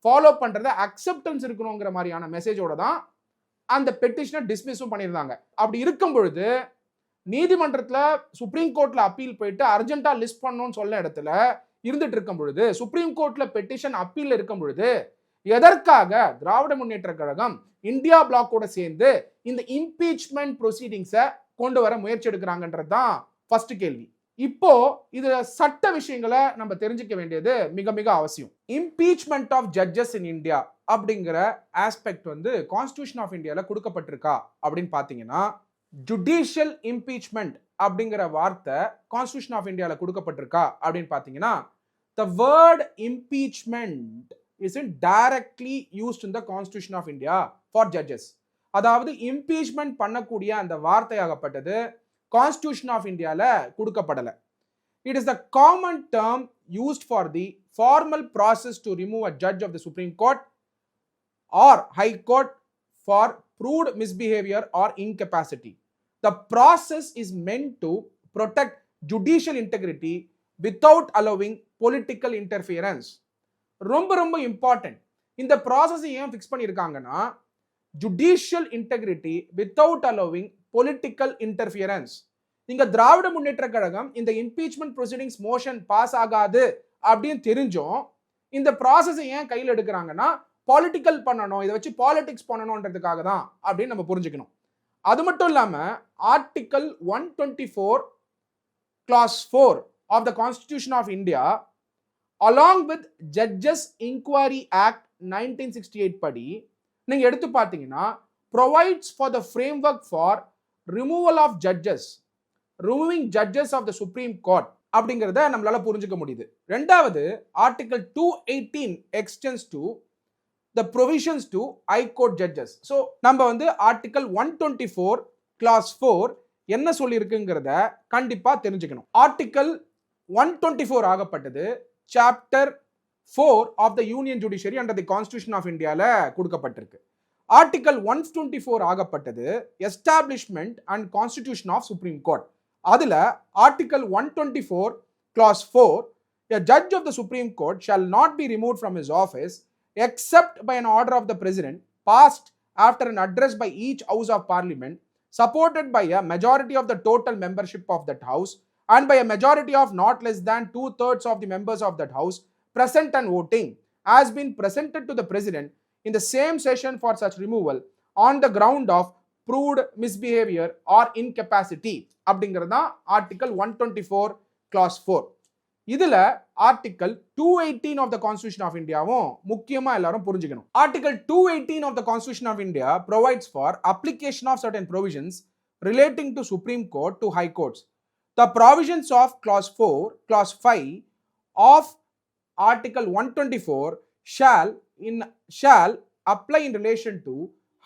ஃபாலோ பண்றத அக்செப்டன்ஸ் இருக்கணுங்கிற மாதிரியான மெசேஜோட தான் அந்த பெட்டிஷனை டிஸ்மிஸும் பண்ணியிருந்தாங்க. அப்படி இருக்கும் பொழுது நீதிமன்றத்துல சுப்ரீம் கோர்ட்ல அப்பீல் போயிட்டு அர்ஜென்ட்டா லிஸ்ட் பண்ணணும்னு சொல்ல இடத்துல இருந்துட்டு இருக்கும் பொழுது சுப்ரீம் கோர்ட்ல பெட்டிஷன் அப்பீல் இருக்கும் பொழுது எதற்காக திராவிட முன்னேற்ற கழகம் இந்தியா பிளாக்கோட சேர்ந்து இந்த இம்பீச்மெண்ட் ப்ரொசீடிங்ஸை கொண்டு வர முயற்சி எடுக்கிறாங்கன்றது தான் ஃபர்ஸ்ட் கேள்வி. இப்போ இது சட்ட விஷயங்களை நம்ம தெரிஞ்சுக்க வேண்டியது மிக மிக அவசியம். Impeachment of judges in India அப்படிங்கிற ஆஸ்பெக்ட் வந்து கான்ஸ்டிடியூஷன் ஆஃப் இந்தியால கொடுக்கப்பட்டிருக்கா அப்படின்னு பாத்தீங்கன்னா ஜுடிஷியல் இம்பீச்மெண்ட் அப்படிங்கிற வார்த்தை கான்ஸ்டிடியூஷன் ஆஃப் இந்தியால கொடுக்கப்பட்டிருக்கா அப்படின்னு பாத்தீங்கன்னா the word impeachment isn't directly used in the Constitution of India for judges. அதாவது இம்பீச்மெண்ட் பண்ணக்கூடிய அந்த வார்த்தையாகப்பட்டது கான்ஸ்டிடியூஷன் ஆஃப் இந்தியால கொடுக்கப்படல. It is the common term used for the formal process to remove a judge of the Supreme Court or High Court for proved misbehavior or incapacity. The process is meant to protect judicial integrity without allowing political interference. ரொம்ப ரொம்ப important. இந்த process ஏன் fix பண்ணியிருக்காங்கன்னா judicial integrity without allowing political interference. இங்க திராவிட முன்னேற்ற கழகம் இந்த impeachment proceedings motion pass ஆகாது அப்படின்னு தெரிஞ்சும் இந்த ப்ராசஸை ஏன் கையில் எடுக்கிறாங்கன்னா பாலிட்டிக்கல் பண்ணணும், இதை வச்சு பாலிடிக்ஸ் பண்ணணும்ன்றதுக்காக தான் அப்படின்னு நம்ம புரிஞ்சுக்கணும். அது மட்டும் இல்லாம article 124 clause 4 of the Constitution of India along with Judges Inquiry Act 1968 படி நீங்க எடுத்து பார்த்தீங்கன்னா provides for the framework for removal of judges, removing judges of the Supreme Court அப்படிங்கிறத நம்மளால புரிஞ்சுக்க முடியுது. ரெண்டாவது article 218 extends to the provisions to High Court judges. So நம்ம வந்து ஆர்டிகல் 124 clause 4 என்ன சொல்லி இருக்குங்கிறத கண்டிப்பா தெரிஞ்சுக்கணும். ஆர்டிகல் 124 ஆகப்பட்டது chapter 4 of the union judiciary under the constitution of இந்தியால கொடுக்கப்பட்டிருக்கு. ஆர்டிகல் 124 ஆகப்பட்டது establishment and constitution of supreme court. அதுல article 124 clause 4 a judge of the Supreme Court shall not be removed from his office except by an order of the president passed after an address by each house of parliament supported by a majority of the total membership of that house and by a majority of not less than 2/3 of the members of that house present and voting has been presented to the president in the same session for such removal on the ground of proved misbehavior or incapacity அப்படிங்கிறது தான் article 124 clause 4. இதுல article 218 of the constitution of இந்தியாவும் முக்கியமா எல்லாரும் புரிஞ்சுக்கணும். Article 218 of the constitution of India provides for application of certain provisions relating to Supreme Court to High Courts. The provisions of clause 4, clause 5 of article 124 shall apply in relation to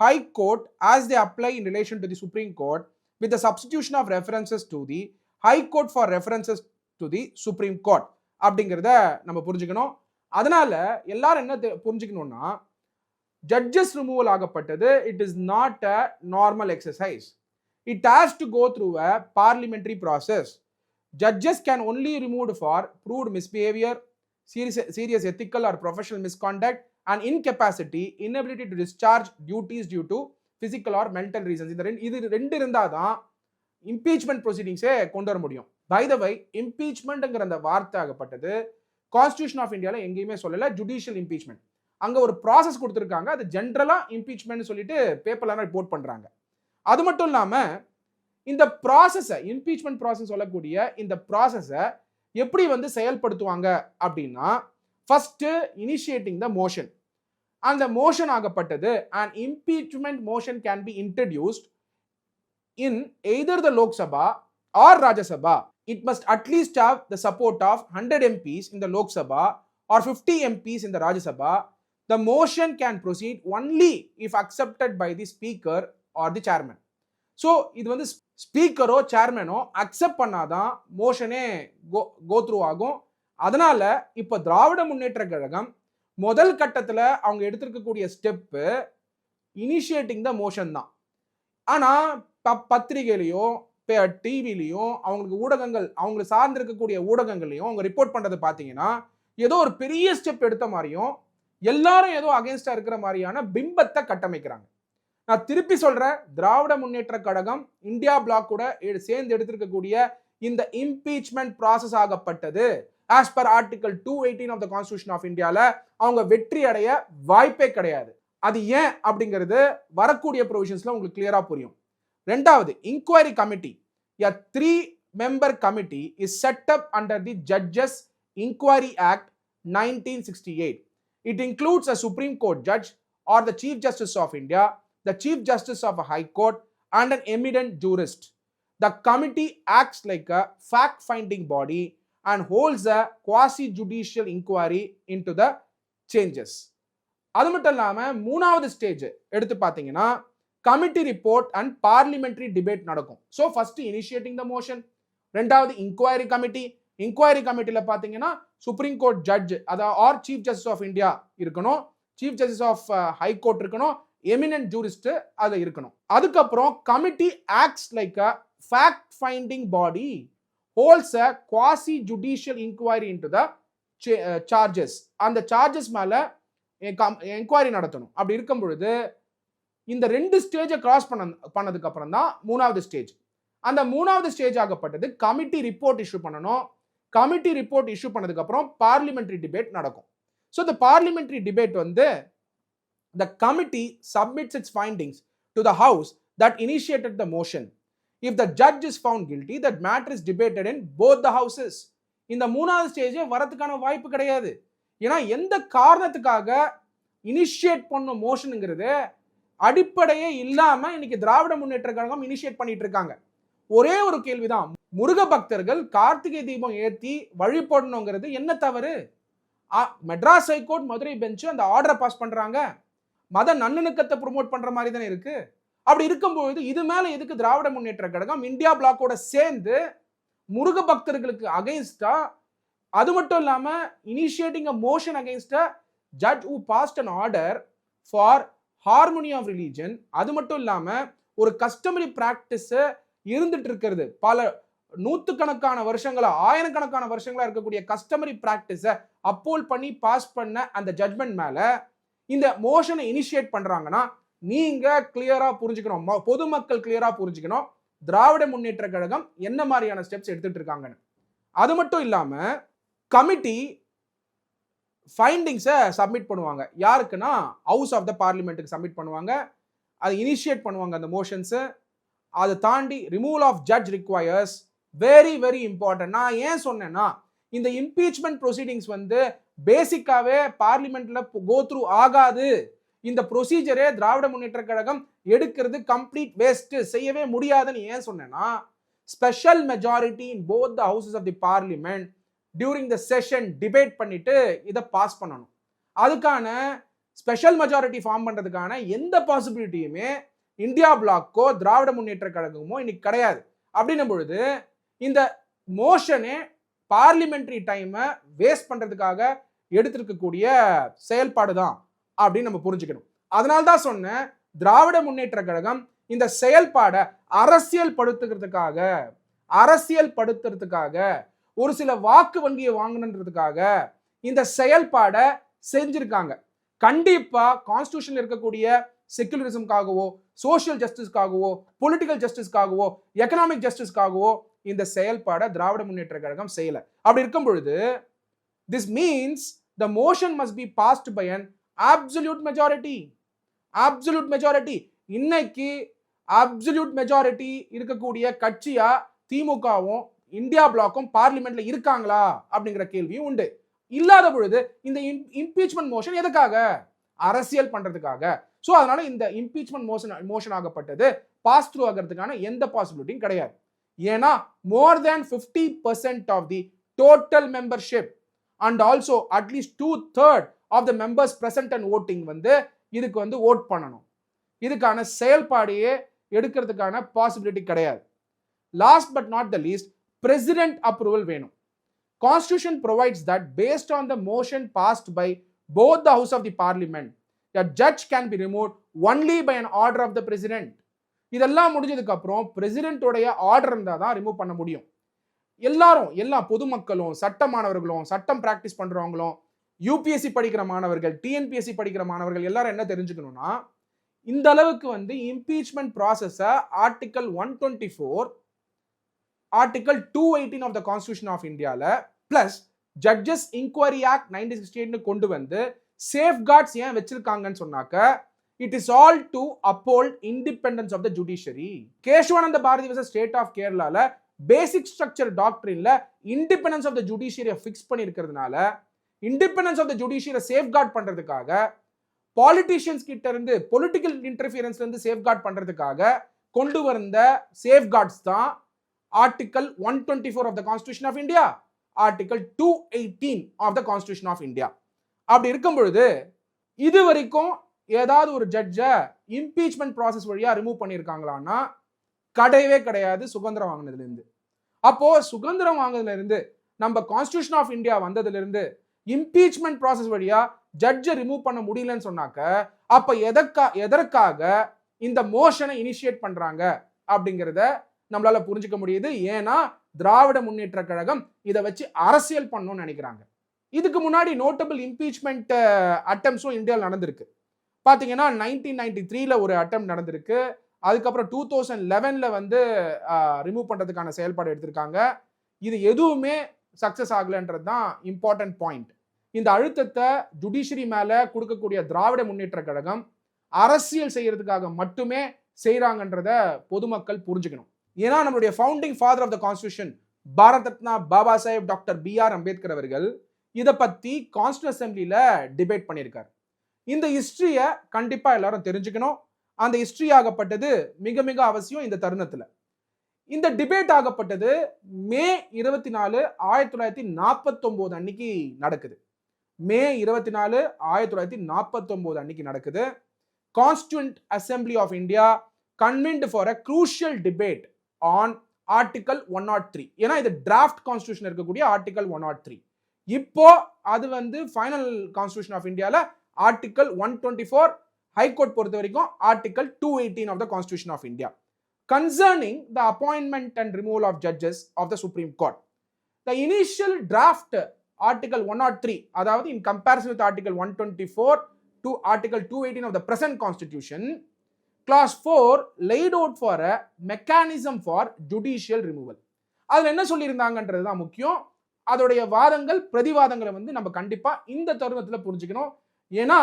High Court as they apply in relation to the Supreme Court, with the substitution of references to the High Court for references to the Supreme Court அப்படிங்கிறத நம்ம புரிஞ்சுக்கணும். அதனால எல்லாரும் என்ன புரிஞ்சுக்கணும்னா, judges removal ஆகப்பட்டது it is not a normal exercise. It has to go through a parliamentary process. Judges can only removed for proved misbehavior, serious ethical or professional misconduct, and incapacity, inability to discharge duties due to physical or mental reasons. இது ரெண்டு இருந்தாதான் impeachment ப்ரொசீடிங்ஸே கொண்டு வர முடியும். By the வை, இம்பீச்மெண்ட்ங்கிற அந்த வார்த்தை ஆகப்பட்டது constitution of இந்தியாவில் எங்கேயுமே சொல்லலை. ஜுடிஷியல் இம்பீச்மெண்ட் அங்கே ஒரு ப்ராசஸ் கொடுத்துருக்காங்க. அது ஜென்ரலாக இம்பீச்மெண்ட் சொல்லிட்டு பேப்பர்லாம் ரிப்போர்ட் பண்ணுறாங்க. அது மட்டும் இல்லாமல் இந்த ப்ராசஸை, இம்பீச்மெண்ட் ப்ராசஸ் சொல்லக்கூடிய இந்த ப்ராசஸை எப்படி செயல்படுத்துவாங்க அப்படின்னா, ஃபர்ஸ்ட் இனிஷியேட்டிங் த மோஷன். அந்த motion ஆகப்பட்டது an impeachment motion can be introduced in either the Lok Sabha or Rajya Sabha. It must at least have the support of 100 MPs in the Lok Sabha or 50 MPs in the Rajya Sabha. The motion can proceed only if accepted by the speaker or the chairman. So இது ஸ்பீக்கரோ சேர்மனோ accept பண்ணாதான் மோஷனே go through ஆகும். அதனால இப்போ திராவிட முன்னேற்ற கழகம் முதல் கட்டத்தில் அவங்க எடுத்திருக்கக்கூடிய step initiating the motion தான். ஆனால் பத்திரிகையிலையும் டிவிலையும் அவங்களுக்கு ஊடகங்கள், அவங்களை சார்ந்திருக்கக்கூடிய ஊடகங்கள்லையும் அவங்க ரிப்போர்ட் பண்ணுறது பார்த்தீங்கன்னா ஏதோ ஒரு பெரிய ஸ்டெப் எடுத்த மாதிரியும் எல்லாரும் ஏதோ அகேன்ஸ்டா இருக்கிற மாதிரியான பிம்பத்தை கட்டமைக்கிறாங்க. நான் திருப்பி சொல்றேன், திராவிட முன்னேற்ற கழகம் இந்தியா பிளாக் கூட சேர்ந்து எடுத்திருக்கக்கூடிய இந்த இம்பீச்மெண்ட் ப்ராசஸ் ஆகப்பட்டது as per article 218 of the constitution of இந்தியால அவங்க வெற்றி அடைய வாய்ப்பே கிடையாது. அது ஏன் அப்படிங்கிறது வரக்கூடிய ப்ரொவிஷன்ஸ்ல உங்களுக்கு கிளியரா புரியும். ரெண்டாவது, inquiry committee. A 3-member committee is set up under the Judges Inquiry Act 1968. It includes a Supreme Court judge or the Chief Justice of India, the Chief Justice of a High Court, and an eminent jurist. The committee acts like a fact-finding body and holds a quasi-judicial inquiry into the changes. அது மட்டும் இல்லாமல் மூணாவது stage எடுத்து பார்த்தீங்கன்னா committee report and parliamentary debate நடக்கும். So first initiating the motion, ரெண்டாவது inquiry committee. Inquiry கமிட்டியில் பார்த்தீங்கன்னா supreme court judge or chief justice of India இருக்கணும், chief justice of high court இருக்கணும், எமினன்ட் ஜூரிஸ்ட் அதில் இருக்கணும். அதுக்கப்புறம் committee acts like a fact finding body, holds a quasi judicial inquiry into the charges. அந்த charges மேலே enquiry நடத்தணும். அப்படி இருக்கும் பொழுது இந்த ரெண்டு ஸ்டேஜை கிராஸ் பண்ணதுக்கு அப்புறம் தான் மூணாவது ஸ்டேஜ். அந்த மூணாவது ஸ்டேஜ் ஆகப்பட்டது கமிட்டி ரிப்போர்ட் இஷ்யூ பண்ணணும். கமிட்டி ரிப்போர்ட் இஷ்யூ பண்ணதுக்கு அப்புறம் பார்லிமெண்ட்ரி டிபேட் நடக்கும். ஸோ இந்த parliamentary debate the committee submits its findings to the house that initiated the motion. If the judge is found guilty, that matter is debated in both the houses. இந்த மூணாவது stage வரதுக்கான வாய்ப்பு கிடையாது. ஏன்னா எந்த காரணத்துக்காக இனிஷியேட் பண்ண மோஷனுங்கிறது அடிப்படையே இல்லாம இன்னைக்கு திராவிட முன்னேற்ற கழகம் இனிஷியேட் பண்ணிட்டு இருக்காங்க. ஒரே ஒரு கேள்விதான், முருக பக்தர்கள் கார்த்திகை தீபம் ஏற்றி வழிபடணுங்கிறது என்ன தவறு? மெட்ராஸ் ஹைகோர்ட் மதுரை பெஞ்ச் அந்த ஆர்டரை பாஸ் பண்றாங்க. மத நல்லிணக்கத்தை ப்ரொமோட் பண்ற மாதிரி தானே இருக்கு. அப்படி இருக்கும்போது இது மேல எதுக்கு திராவிட முன்னேற்ற கழகம் இந்தியா பிளாக்கோட சேர்ந்து முருக பக்தர்களுக்கு அகைன்ஸ்டா, அது மட்டும் இல்லாம initiating a motion against a judge who passed an order for harmony of religion. அது மட்டும் இல்லாம ஒரு கஸ்டமரி பிராக்டிஸ் இருந்துட்டு இருக்கிறது, பல நூற்றுக்கணக்கான வருஷங்களா ஆயிரக்கணக்கான வருஷங்களா இருக்கக்கூடிய கஸ்டமரி பிராக்டிஸை அப்போல் பண்ணி பாஸ் பண்ண அந்த ஜட்மெண்ட் மேல இந்த மோஷனை இனிஷியேட் பண்றாங்கன்னா நீங்க கிளியரா புரிஞ்சுக்கணும், பொதுமக்கள் கிளியரா புரிஞ்சுக்கணும் திராவிட முன்னேற்ற கழகம் என்ன மாதிரியான ஸ்டெப்ஸ் எடுத்துட்டு இருக்காங்கன்னு. அது மட்டும் இல்லாம கமிட்டி ஃபைண்டிங்ஸை சப்மிட் பண்ணுவாங்க. யாருக்குன்னா ஹவுஸ் ஆஃப் த பார்லிமெண்ட்டுக்கு சப்மிட் பண்ணுவாங்க. அதை இனிஷியேட் பண்ணுவாங்க அந்த மோஷன்ஸு. அதை தாண்டி removal of judge requires very very important. நான் ஏன் சொன்னேன்னா இந்த இம்பீச்மெண்ட் ப்ரொசீடிங்ஸ் வந்து பேசிக்காவே பார்லிமெண்ட்ல கோ த்ரூ ஆகாது, இந்த ப்ரொசீஜரே திராவிட முன்னேற்ற கழகம் எடுக்கிறது கம்ப்ளீட் வேஸ்ட், செய்யவே முடியாதுன்னு ஏன் சொன்னேன்னா, special majority in both the houses of the parliament during the session debate பண்ணிட்டு இதை பாஸ் பண்ணணும். அதுக்கான ஸ்பெஷல் மெஜாரிட்டி ஃபார்ம் பண்றதுக்கான எந்த பாசிபிலிட்டியுமே இந்தியா பிளாக்கோ திராவிட முன்னேற்ற கழகமோ இன்னைக்கு கிடையாது. அப்படின்னும் பொழுது இந்த மோஷனே பார்லிமெண்டரி டைமை வேஸ்ட் பண்றதுக்காக எடுத்திருக்கக்கூடிய செயல்பாடு தான் அப்படின்னு நம்ம புரிஞ்சுக்கணும். அதனால்தான் சொன்னேன், திராவிட முன்னேற்ற கழகம் இந்த செயல்பாடை அரசியல் படுத்துறதுக்காக ஒரு சில வாக்கு வங்கியை வாங்கணுன்றதுக்காக இந்த செயல்பாடை செஞ்சிருக்காங்க. கண்டிப்பா கான்ஸ்டிடியூஷன்ல இருக்கக்கூடிய செக்குலரிசம்காகவோ, சோசியல் ஜஸ்டிஸ்க்காகவோ, பொலிட்டிக்கல் ஜஸ்டிஸ்க்காகவோ, எக்கனாமிக் ஜஸ்டிஸ்க்காகவோ இந்த செயல்பாடை திராவிட முன்னேற்ற கழகம் செய்யல. அப்படி இருக்கும் பொழுது this means the motion must be passed by an absolute majority. இன்னைக்கு அப்சல்யூட் மெஜாரிட்டி இருக்கக்கூடிய கட்சியா திமுகவும் இந்தியா பிளாக்கும் பார்லிமெண்ட்ல இருக்காங்களா அப்படிங்கிற கேள்வியும் உண்டு. இல்லாத பொழுது இந்த இம்பீச்மெண்ட் மோஷன் எதுக்காக? அரசியல் பண்றதுக்காக. சோ அதனால இந்த இம்பீச்மெண்ட் மோஷன் ஆகப்பட்டது பாஸ் த்ரூ ஆகிறதுக்கான எந்த பாசிபிலிட்டியும் கிடையாது. ஏன்னா more than 50% of the total membership and also at least 2/3 of the members present and voting வந்து இதுக்கு வந்து ஓட் பண்ணணும். இதுக்கான செயல்பாடையே எடுக்கிறதுக்கான பாசிபிலிட்டி கிடையாது. Last but not the least, president approval வேணும். Constitution provides that based on the motion passed by both the House of the Parliament, a judge can be removed only by an order of the President. இதெல்லாம் முடிஞ்சதுக்கு அப்புறம் பிரசிடென்ட்டோடைய order இருந்தால் தான் remove பண்ண முடியும். எல்லா பொதுமக்களும், சட்ட மாணவர்களும், சட்டம் பிராக்டிஸ் பண்றவங்களும், யூபிஎஸ்சி படிக்கிற மாணவர்கள், டிஎன்பிஎஸ்சி படிக்கிற மாணவர்கள் எல்லாரும் என்ன தெரிஞ்சுக்கணும்னா, இந்த அளவுக்கு வந்து இம்பீச்மெண்ட் ப்ராசஸை article 124, article 218 of the constitution of இந்தியால பிளஸ் ஜட்ஜஸ் இன்கொயரி ஆக்ட் 1968 கொண்டு வந்து சேஃப்கார்ட்ஸ் ஏன் வச்சிருக்காங்கன்னு சொன்னாக்க, it is all to uphold independence of the judiciary. Kesavananda Bharati versus state of கேரளால பேசிக் ஸ்ட்ரக்சர் டாக்டரின்ல இண்டிபெண்டன்ஸ் ஆஃப் த ஜுடிஷியரியை ஃபிக்ஸ் பண்ணியிருக்கிறதுனால, இண்டிபெண்டன்ஸ் ஆஃப் த ஜுடிஷியரை சேஃப்கார்ட் பண்றதுக்காக, பாலிட்டிஷியன்ஸ் கிட்ட இருந்து பொலிட்டிக்கல் இன்டர்ஃபியரன்ஸ்ல இருந்து சேஃப்கார்ட் பண்றதுக்காக கொண்டு வந்த சேஃப்கார்ட்ஸ் தான் article 124 of the constitution of India, article 218 of the constitution of India. அப்படி இருக்கும் பொழுது இது வரைக்கும் ஏதாவது ஒரு ஜட்ஜை இம்பீச்மெண்ட் ப்ராசஸ் வழியா ரிமூவ் பண்ணியிருக்காங்களான்னா கிடையவே கிடையாது சுதந்திரம் வாங்கினதுல இருந்து. அப்போ சுதந்திரம் வாங்கினதுல இருந்து நம்ம கான்ஸ்டிடியூஷன் ஆஃப் இந்தியா வந்ததுல இருந்து இம்பீச்மெண்ட் ப்ராசஸ் வழியா ஜட்ஜை ரிமூவ் பண்ண முடியலன்னு சொன்னாக்க, அப்ப எதற்காக இந்த மோஷனை இனிஷியேட் பண்றாங்க அப்படிங்கிறத நம்மளால புரிஞ்சுக்க முடியுது. ஏன்னா திராவிட முன்னேற்ற கழகம் இதை வச்சு அரசியல் பண்ணணும்னு நினைக்கிறாங்க. இதுக்கு முன்னாடி நோட்டபிள் இம்பீச்மெண்ட் அட்டெம்ப்ட்ஸும் இந்தியாவில் நடந்திருக்கு. பார்த்தீங்கன்னா 1993ல ஒரு அட்டெம்ப்ட் நடந்திருக்கு. அதுக்கப்புறம் 2011ல வந்து ரிமூவ் பண்றதுக்கான செயல்பாடு எடுத்திருக்காங்க. இது எதுவுமே சக்சஸ் ஆகலன்றது தான் இம்பார்ட்டன்ட் பாயிண்ட். இந்த அழுத்தத்தை ஜுடிஷியரி மேல கொடுக்கக்கூடிய திராவிட முன்னேற்ற கழகம் அரசியல் செய்யறதுக்காக மட்டுமே செய்யறாங்கன்றத பொதுமக்கள் புரிஞ்சுக்கணும். ஏன்னா நம்மளுடைய founding father of the constitution Bharat Ratna Baba Saheb doctor B.R. Ambedkar அவர்கள் இதை பத்தி கான்ஸ்டிடியூஷன் அசெம்பிளில டிபேட் பண்ணியிருக்காரு. இந்த ஹிஸ்டரியை கண்டிப்பா எல்லாரும் தெரிஞ்சுக்கணும். அந்த ஹிஸ்டரி ஆகப்பட்டது மிக மிக அவசியம் இந்த தருணத்துல. இந்த டிபேட் ஆகப்பட்டது மே 24, 1949 அன்னைக்கு நடக்குது. மே 24, 1949 அன்னைக்கு நடக்குது. Constituent assembly of India convened for a crucial debate on article 103. ஏன்னா இது டிராஃப்ட் கான்ஸ்டிடியூஷன் இருக்கக்கூடிய ஆர்டிகல் 103. இப்போ அது வந்து ஃபைனல் கான்ஸ்டிடியூஷன் ஆஃப் இந்தியால ஆர்டிகல் 124, ஹைகோர்ட் பொறுத்த வரைக்கும் article 218 of the constitution of India concerning the appointment and removal of judges of the Supreme Court. The initial draft article 103, அதாவது in comparison with article 124 to article 218 of the present constitution, clause 4 laid out for a mechanism for judicial removal. அதுல என்ன சொல்லியிருந்தாங்கன்றது தான் முக்கியம். அதோடைய வாதங்கள் பிரதிவாதங்களை வந்து நம்ம கண்டிப்பா இந்த தருணத்துல புரிஞ்சுக்கணும். ஏன்னா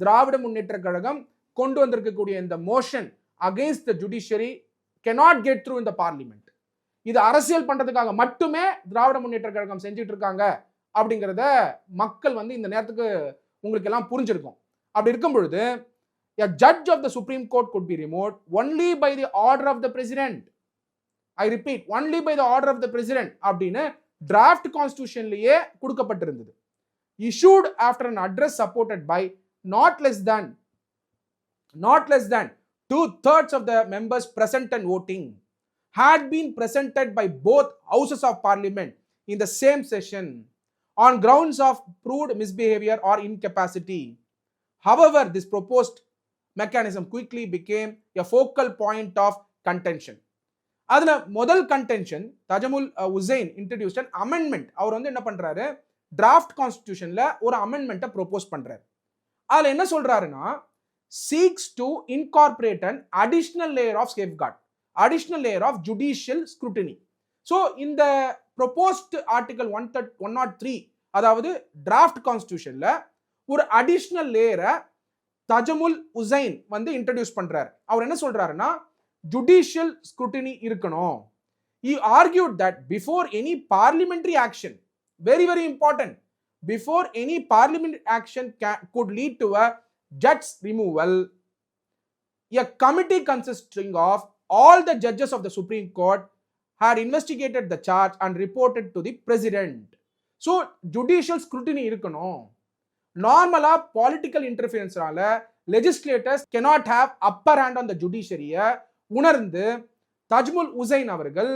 திராவிட முன்னேற்ற கழகம் கொண்டு வந்திருக்கக்கூடிய இந்த motion against the judiciary cannot get through in the parliament. இது அரசியல் பண்றதுக்காக மட்டுமே திராவிட முன்னேற்ற கழகம் செஞ்சுட்டு இருக்காங்க அப்படிங்கிறத மக்கள் வந்து இந்த நேரத்துக்கு உங்களுக்கு எல்லாம் புரிஞ்சிருக்கும். அப்படி இருக்கும் பொழுது a judge of the Supreme Court could be removed only by the order of the president. I repeat, only by the order of the president அப்படின்னு draft constitutionலயே கொடுக்கப்பட்டிருந்தது. Issued after an address supported by not less than 2/3 of the members present and voting had been presented by both houses of parliament in the same session on grounds of proved misbehavior or incapacity. However, this proposed mechanism quickly became a focal point of contention. அதுல முதல் contention Tajamul Husain introduced an amendment. அவர் வந்து என்ன பண்றாரு, draft கான்ஸ்டிடியூஷன்ல ஒரு அமெண்ட்மெண்ட்டை propose பண்றாரு. அதுல என்ன சொல்றாருன்னா, seeks to incorporate an additional layer of safeguard, additional layer of judicial scrutiny. So இந்த proposed article 103 அதாவது டிராஃப்ட் கான்ஸ்டிடியூஷன்ல ஒரு அடிஷனல் லேயரை தஜமுல் உசைன் வந்து இன்ட்ரோடியூஸ் பண்றாரு. அவர் என்ன சொல்றாருன்னா, ஜுடிஷியல் ஸ்க்ரூட்டினி இருக்கணும். He argued that before any parliamentary action, very very important, before any parliamentary action could lead to a judge's removal, a committee consisting of all the judges of the Supreme Court had investigated the charge and reported to the president. So judicial scrutiny இருக்கணும். Normally political இன்டர்ஃபியரன்ஸ்னால legislators cannot have upper hand on the judiciary உணர்ந்து தஜ்முல் உசைன் அவர்கள்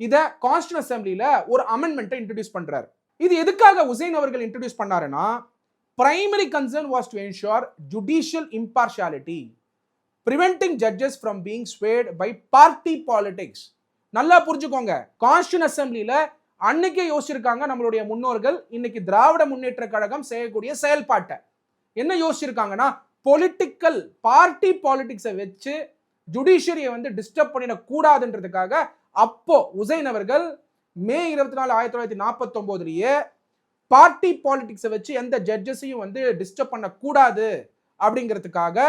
இத constitution அசெம்பிளில ஒரு அமெண்ட்மெண்ட்டை introduce பண்றாரு. இது எதுக்காக உசைன் அவர்கள் இன்ட்ரோடியூஸ் பண்ணாருன்னா, primary concern was to ensure judicial impartiality, preventing judges from being swayed by party politics. நல்லா புரிஞ்சுக்கோங்க, கான்ஸ்டிடியூஷன் அசெம்பிளில அன்னைக்கே யோசிச்சிருக்காங்க நம்மளுடைய முன்னோர்கள். இன்னைக்கு திராவிட முன்னேற்ற கழகம் செய்யக்கூடிய செயல்பாட்டை என்ன யோசிச்சிருக்காங்கன்னா, பொலிட்டிக்கல் பார்ட்டி பாலிடிக்ஸை வச்சு ஜுடிஷியரியை வந்து டிஸ்டர்ப் பண்ணிட கூடாதுன்றதுக்காக அப்போ உசைன் அவர்கள் மே 24, 1949 பார்ட்டி பாலிடிக்ஸை வச்சு எந்த ஜட்ஜஸையும் வந்து டிஸ்டர்ப் பண்ண கூடாது அப்படிங்கிறதுக்காக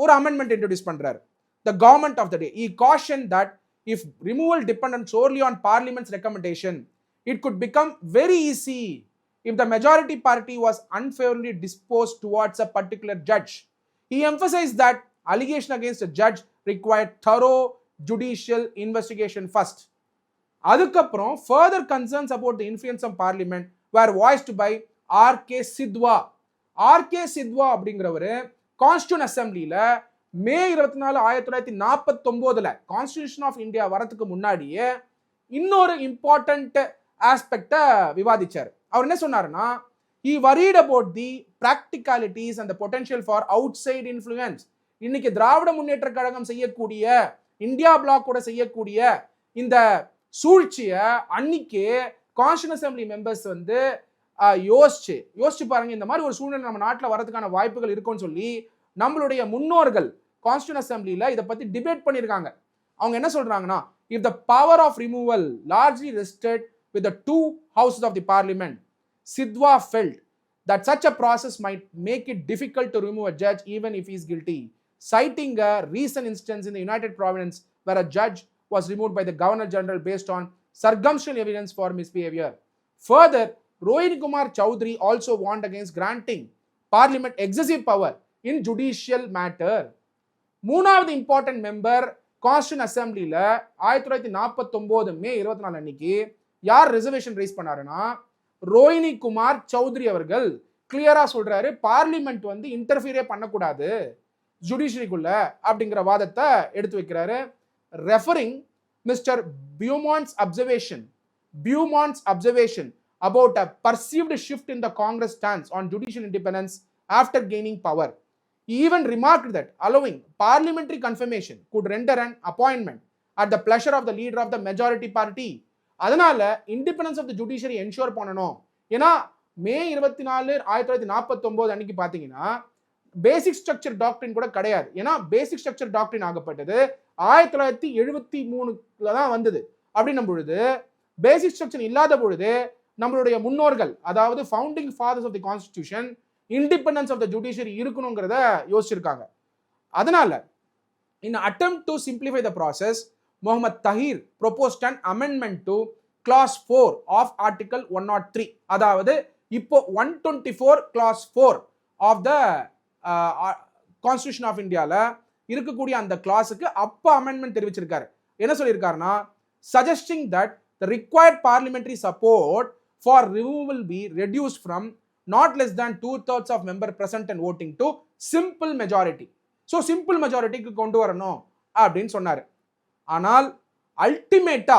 ஒரு அமெண்ட்மெண்ட் இன்ட்ரோடியூஸ் பண்றாரு. The government of the day, he cautioned that if removal depended solely on parliament's recommendation, it could become very easy if the majority party was unfavorably disposed towards a particular judge. He emphasized that allegation against a judge required thorough judicial investigation first. அதுக்கப்புறம் further concerns about the influence of parliament were voiced by R.K. Sidhwa. R.K. Sidhwa அப்படிங்கிறவரு constitution அசெம்பிளில May 24, 1949 constitution of India வரதுக்கு முன்னாடியே இன்னொரு important ஆஸ்பெக்டை விவாதிச்சார். அவர் என்ன சொன்னாருன்னா, he worried about the practicalities and the potential for outside influence. இன்னைக்கு திராவிட முன்னேற்ற கழகம் செய்யக்கூடிய, India பிளாக்கோட செய்யக்கூடிய இந்த சூழ்ச்சியை அன்னைக்கு கான்ஸ்டிடியூஷன் அசெம்பிளி மெம்பர்ஸ் வந்து யோசிச்சு பாருங்க, இந்த மாதிரி ஒரு சூழ்நிலை நம்ம நாட்டில் வரதுக்கான வாய்ப்புகள் இருக்கும்னு சொல்லி நம்மளுடைய முன்னோர்கள் கான்ஸ்டிடியூஷன் அசெம்பிளில இதை பத்தி டிபேட் பண்ணியிருக்காங்க. அவங்க என்ன சொல்றாங்கன்னா, if the power of removal largely rested with the two houses of the parliament, Sidhwa felt that such a process might make it difficult to remove a judge even if he is guilty, citing a recent instance in the United Province where a judge was removed by the Governor General based on circumstantial evidence for misbehavior. Further, Rohini Kumar Chaudhary also warned against granting parliament excessive power in judicial matter. மூணாவது important member constitution அசெம்பிளில 1949 மே 24 அன்னைக்கு யார் reservation rice பண்ணாருன்னா, ரோஹினி குமார் சௌத்ரி அவர்கள் கிளியரா சொல்றாரு, parliament வந்து இன்டர்ஃபியரே பண்ணக்கூடாது ஜுடிஷியரிக்குள்ள அப்படிங்கிற வாதத்தை எடுத்து வைக்கிறாரு. Referring mister Beaumont's observation about a perceived shift in the Congress stance on judicial independence after gaining power. He even remarked that allowing parliamentary confirmation could render an appointment at the pleasure of the leader of the majority party. அதனால independence of the judiciary ensure பண்ணணும். ஏன்னா மே 24, 1949 அன்னைக்கு பார்த்தீங்கன்னா பேசிக் structure டாக்டரின் கூட கிடையாது. ஏன்னா பேசிக் structure டாக்டரின் ஆகப்பட்டது 1973 தான் வந்தது. அப்படின்னும் பொழுது பேசிக் ஸ்ட்ரக்சர் இல்லாத பொழுது நம்மளுடைய முன்னோர்கள், அதாவது founding fathers of the constitution, independence of the judiciary இருக்கணுங்கிறத யோசிச்சிருக்காங்க. அதனால in an attempt to simplify the process, Mohammed Tahir proposed an amendment to clause 4 of article 103. அதாவது இப்போ 124 clause 4 of the constitution of Indiaல இருக்கக்கூடிய அந்த கிளாஸுக்கு அப்ப அமெண்ட்மெண்ட் தெரிவிச்சிருக்காரு. என்ன சொல்லியிருக்காருன்னா, suggesting that the required parliamentary support for removal be reduced from not less than 2/3 of member present and voting to simple majority. So simple majority க்கு கொண்டு வரணும் அப்படின்னு சொன்னாரு. ஆனால் அல்டிமேட்டா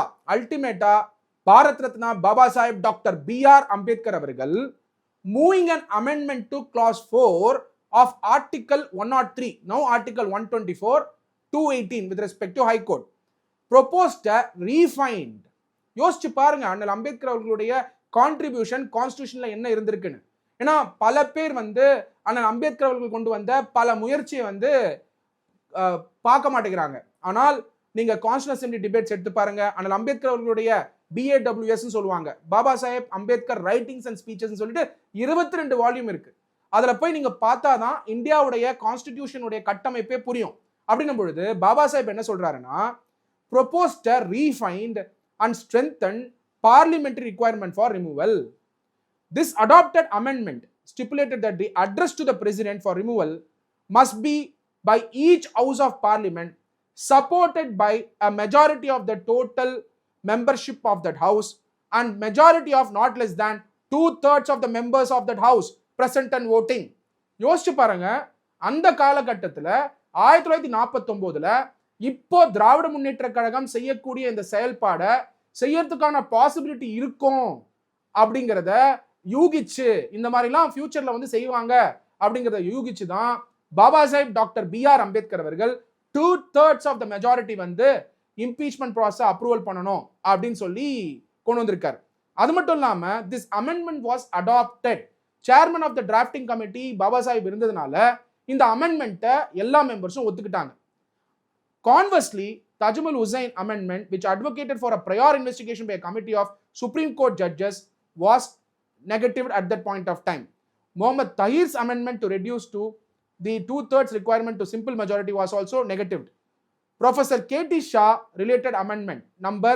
பாரத் ரத்னா பாபா சாஹிப் டாக்டர் B.R. அம்பேத்கர் அவர்கள் moving an amendment to clause 4 of article 103, now article 124, 218 with respect to high court, proposed a refined. யோசிச்சு பாருங்க அண்ணல் அம்பேத்கர் அவர்களுடைய கான்ட்ரிபியூஷன் கான்ஸ்டிடியூஷன்ல என்ன இருந்திருக்குன்னு. ஏன்னா பல பேர் வந்து அண்ணல் அம்பேத்கர் அவர்கள் கொண்டு வந்த பல முயற்சியை வந்து பார்க்க மாட்டேங்கிறாங்க. ஆனால் நீங்க கான்ஸ்டிடியூஷன் அசெம்பிளி டிபேட்ஸ் எடுத்து பாருங்க, அண்ணல் அம்பேத்கர் அவர்களுடைய BAWS சொல்லுவாங்க, Baba Saheb Ambedkar writings and speeches சொல்லிட்டு 22 வால்யூம் இருக்கு. அதுல போய் நீங்க பார்த்தாதான் இந்தியாவுடைய கான்ஸ்டிடியூஷனுடைய கட்டமைப்பே புரியும். அப்படின்னும் பொழுது பாபா சாஹேப் என்ன சொல்றாருன்னா, proposed a refined and strengthened parliamentary requirement for removal. This adopted amendment stipulated that the address to the president for removal must be by each house of parliament supported by a majority of the total membership of that house and majority of not less than 2/3 of the members of that house present and voting. யோசிச்சு பாருங்க, அந்த காலகட்டத்தில் 1949 இப்போ திராவிட முன்னேற்ற கழகம் செய்யக்கூடிய இந்த செயல்பாடை செய்யறதுக்கான possibility இருக்கும் அப்படிங்கிறத யூகிச்சு, இந்த மாதிரிலாம் ஃபியூச்சர்ல வந்து செய்வாங்க அப்படிங்கிறத யூகிச்சு தான் பாபா சாஹிப் டாக்டர் B.R. அம்பேத்கர் அவர்கள் 2/3 ஆஃப் த மெஜாரிட்டி வந்து இம்பீச்மெண்ட் ப்ராசஸ் அப்ரூவல் பண்ணணும் அப்படின்னு சொல்லி கொண்டு வந்திருக்காரு. அது மட்டும் இல்லாம this amendment was adopted. Chairman of the drafting committee Baba Saheb இருந்ததுனால இந்த அமெண்ட்மெண்ட்டை எல்லா மெம்பர்ஸும் ஒத்துக்கிட்டாங்க. Conversely, Tajul Hussain amendment, which advocated for a prior investigation by a committee of Supreme Court judges, was negatived at that point of time. Muhammad Tahir's amendment to reduce to the 2/3 requirement to simple majority was also negatived. Professor K.T. Shah related amendment number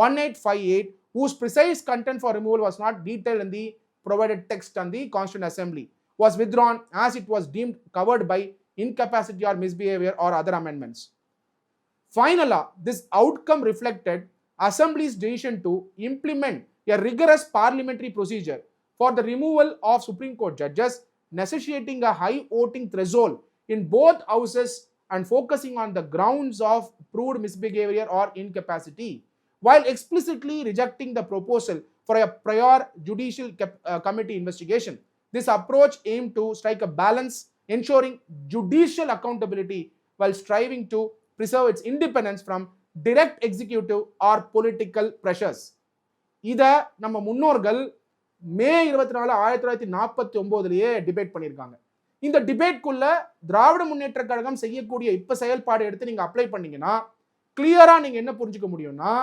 1858, whose precise content for removal was not detailed in the provided text on the Constituent Assembly, was withdrawn as it was deemed covered by incapacity or misbehavior or other amendments. Finally, this outcome reflected Assembly's decision to implement a rigorous parliamentary procedure for the removal of Supreme Court judges, necessitating a high voting threshold in both houses and focusing on the grounds of proved misbehavior or incapacity, while explicitly rejecting the proposal for a prior judicial committee investigation. This approach aimed to strike a balance, ensuring judicial accountability while striving to preserve its independence from direct executive or political pressures. இதை நம்ம முன்னோர்கள் மே 24, 1949 debate பண்ணியிருக்காங்க. இந்த டிபேட்குள்ள திராவிட முன்னேற்ற கழகம் செய்யக்கூடிய இப்ப செயல்பாடு எடுத்து நீங்க அப்ளை பண்ணீங்கன்னா கிளியரா நீங்க என்ன புரிஞ்சுக்க முடியும்னா,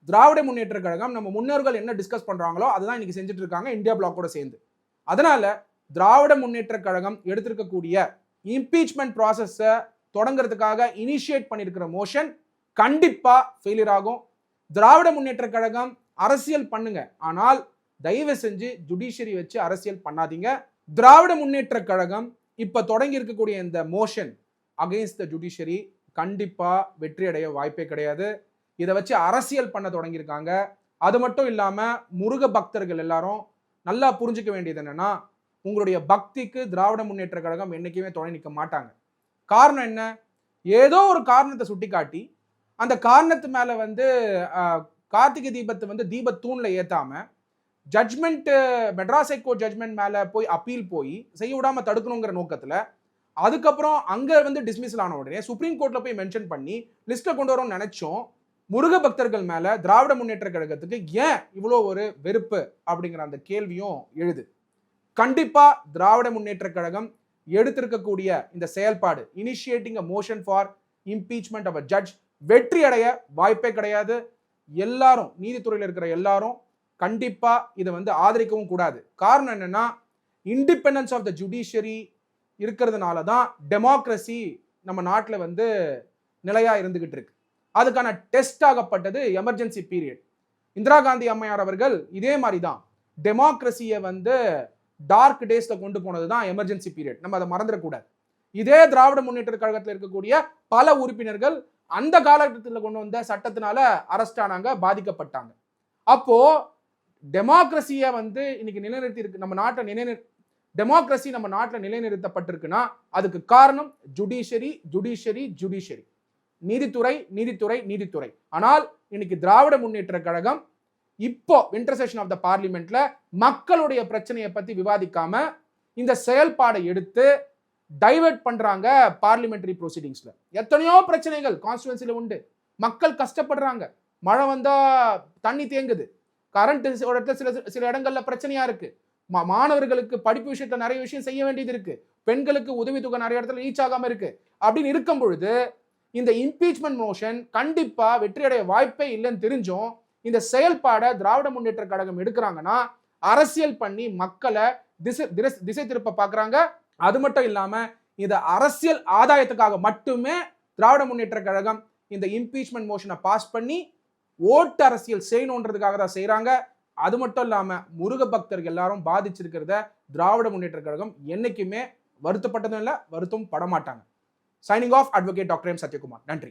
திராவிட முன்னேற்ற கழகம் நம்ம முன்னோர்கள் என்ன டிஸ்கஸ் பண்றாங்களோ அதுதான் இன்னைக்கு செஞ்சுட்டு இருக்காங்க இந்தியா பிளாக்கோட சேர்ந்து. அதனால திராவிட முன்னேற்ற கழகம் எடுத்திருக்கக்கூடிய இம்பீச்மெண்ட் ப்ராசஸை தொடங்கிறதுக்காக இனிஷியேட் பண்ணியிருக்கிற மோஷன் கண்டிப்பா ஃபெயிலியர் ஆகும். திராவிட முன்னேற்ற கழகம் அரசியல் பண்ணுங்க, ஆனால் தயவு செஞ்சு ஜுடிஷியரி வச்சு அரசியல் பண்ணாதீங்க. திராவிட முன்னேற்ற கழகம் இப்ப தொடங்கி இருக்கக்கூடிய இந்த மோஷன் அகைன்ஸ்ட் த ஜுடிஷியரி கண்டிப்பா வெற்றி அடைய வாய்ப்பே கிடையாது. இதை வச்சு அரசியல் பண்ண தொடங்கியிருக்காங்க. அது மட்டும் இல்லாம முருக பக்தர்கள் எல்லாரும் நல்லா புரிஞ்சுக்க வேண்டியது என்னன்னா, உங்களுடைய பக்திக்கு திராவிட முன்னேற்ற கழகம் என்னைக்குமே துணை நிற்க மாட்டாங்க. காரணம் என்ன? ஏதோ ஒரு காரணத்தை சுட்டி காட்டி அந்த காரணத்து மேல வந்து கார்த்திகை தீபத்தை வந்து தீபத்தூண்ல ஏத்தாம ஜட்மெண்ட் மெட்ராஸ் ஹைகோர்ட் ஜட்மெண்ட் மேல போய் அப்பீல் போய் செய்ய விடாம தடுக்கணுங்கிற நோக்கத்துல அதுக்கப்புறம் அங்க வந்து டிஸ்மிஸல் ஆன உடனே சுப்ரீம் கோர்ட்ல போய் மென்ஷன் பண்ணி லிஸ்ட்ல கொண்டு வரோம்னு நினைச்சோம். முருக பக்தர்கள் மேல திராவிட முன்னேற்ற கழகத்துக்கு ஏன் இவ்வளோ ஒரு வெறுப்பு அப்படிங்கிற அந்த கேள்வியும் எழுது. கண்டிப்பா திராவிட முன்னேற்ற கழகம் எடுத்திருக்கக்கூடிய இந்த செயல்பாடு initiating a motion for impeachment of a judge வெற்றி அடைய வாய்ப்பே கிடையாது. எல்லாரும் நீதித்துறையில் இருக்கிற எல்லாரும் கண்டிப்பா இதை வந்து ஆதரிக்கவும் கூடாது. காரணம் என்னன்னா, இண்டிபெண்டன்ஸ் ஆஃப் த ஜுடிஷியரி இருக்கிறதுனால தான் டெமோக்ரஸி நம்ம நாட்டில் வந்து நிலையா இருந்துகிட்டு இருக்கு. அதுக்கான டெஸ்ட் ஆகப்பட்டது எமர்ஜென்சி பீரியட். இந்திரா காந்தி அம்மையார் அவர்கள் இதே மாதிரி தான் டெமோக்ரஸியை டார்க் டேஸ்ல கொண்டு போனது தான் எமர்ஜென்சி பீரியட். நம்ம அதை மறந்துடக்கூடாது. இதே திராவிட முன்னேற்ற கழகத்தில் இருக்கக்கூடிய பல உறுப்பினர்கள் அந்த காலகட்டத்தில் கொண்டு வந்த சட்டத்தினால அரெஸ்ட் ஆனாங்க, பாதிக்கப்பட்டாங்க. அப்போ டெமோக்ரஸியை இன்னைக்கு நிலைநிறுத்தி இருக்கு நம்ம நாட்டை டெமோக்ரஸி நம்ம நாட்டில் நிலைநிறுத்தப்பட்டிருக்குன்னா அதுக்கு காரணம் ஜுடிஷியரி ஜுடிஷியரி ஜுடிஷியரி, நீதித்துறை நீதித்துறை நீதித்துறை. ஆனால் இன்னைக்கு திராவிட முன்னேற்ற கழகம் இப்போ இன்டர்செஷன் ஆஃப் த பார்லிமெண்ட்ல மக்களுடைய பிரச்சனையை பத்தி விவாதிக்காம இந்த செயல்பாடை எடுத்து டைவர்ட் பண்றாங்க பார்லிமெண்டரி ப்ரொசீடிங்ஸ்ல. எத்தனையோ பிரச்சனைகள் கான்ஸ்டிடுவன்சில உண்டு, மக்கள் கஷ்டப்படுறாங்க, மழை வந்தா தண்ணி தேங்குது, கரண்ட் சில இடங்கள்ல பிரச்சனையா இருக்கு, மாணவர்களுக்கு படிப்பு விஷயத்துல நிறைய விஷயம் செய்ய வேண்டியது இருக்கு, பெண்களுக்கு உதவித்தொகை நிறைய இடத்துல ரீச் ஆகாம இருக்கு. அப்படின்னு இருக்கும் பொழுது இந்த இம்பீச்மெண்ட் மோஷன் கண்டிப்பா வெற்றியடைய வாய்ப்பே இல்லைன்னு தெரிஞ்சும் இந்த செயல்பாடை திராவிட முன்னேற்ற கழகம் எடுக்கிறாங்கன்னா அரசியல் பண்ணி மக்களை திசை திருப்ப பாக்குறாங்க. அது மட்டும் இல்லாம இந்த அரசியல் ஆதாயத்துக்காக மட்டுமே திராவிட முன்னேற்ற கழகம் இந்த இம்பீச்மெண்ட் மோஷனை பாஸ் பண்ணி ஓட்டு அரசியல் செய்யணுன்றதுக்காக தான் செய்யறாங்க. அது மட்டும் இல்லாம முருக பக்தர்கள் எல்லாரும் பாதிச்சிருக்கிறத திராவிட முன்னேற்ற கழகம் என்னைக்குமே வருத்தப்பட்டதும் இல்லை, வருத்தம் படமாட்டாங்க. Signing off, advocate doctor M Sathyakumar. நன்றி.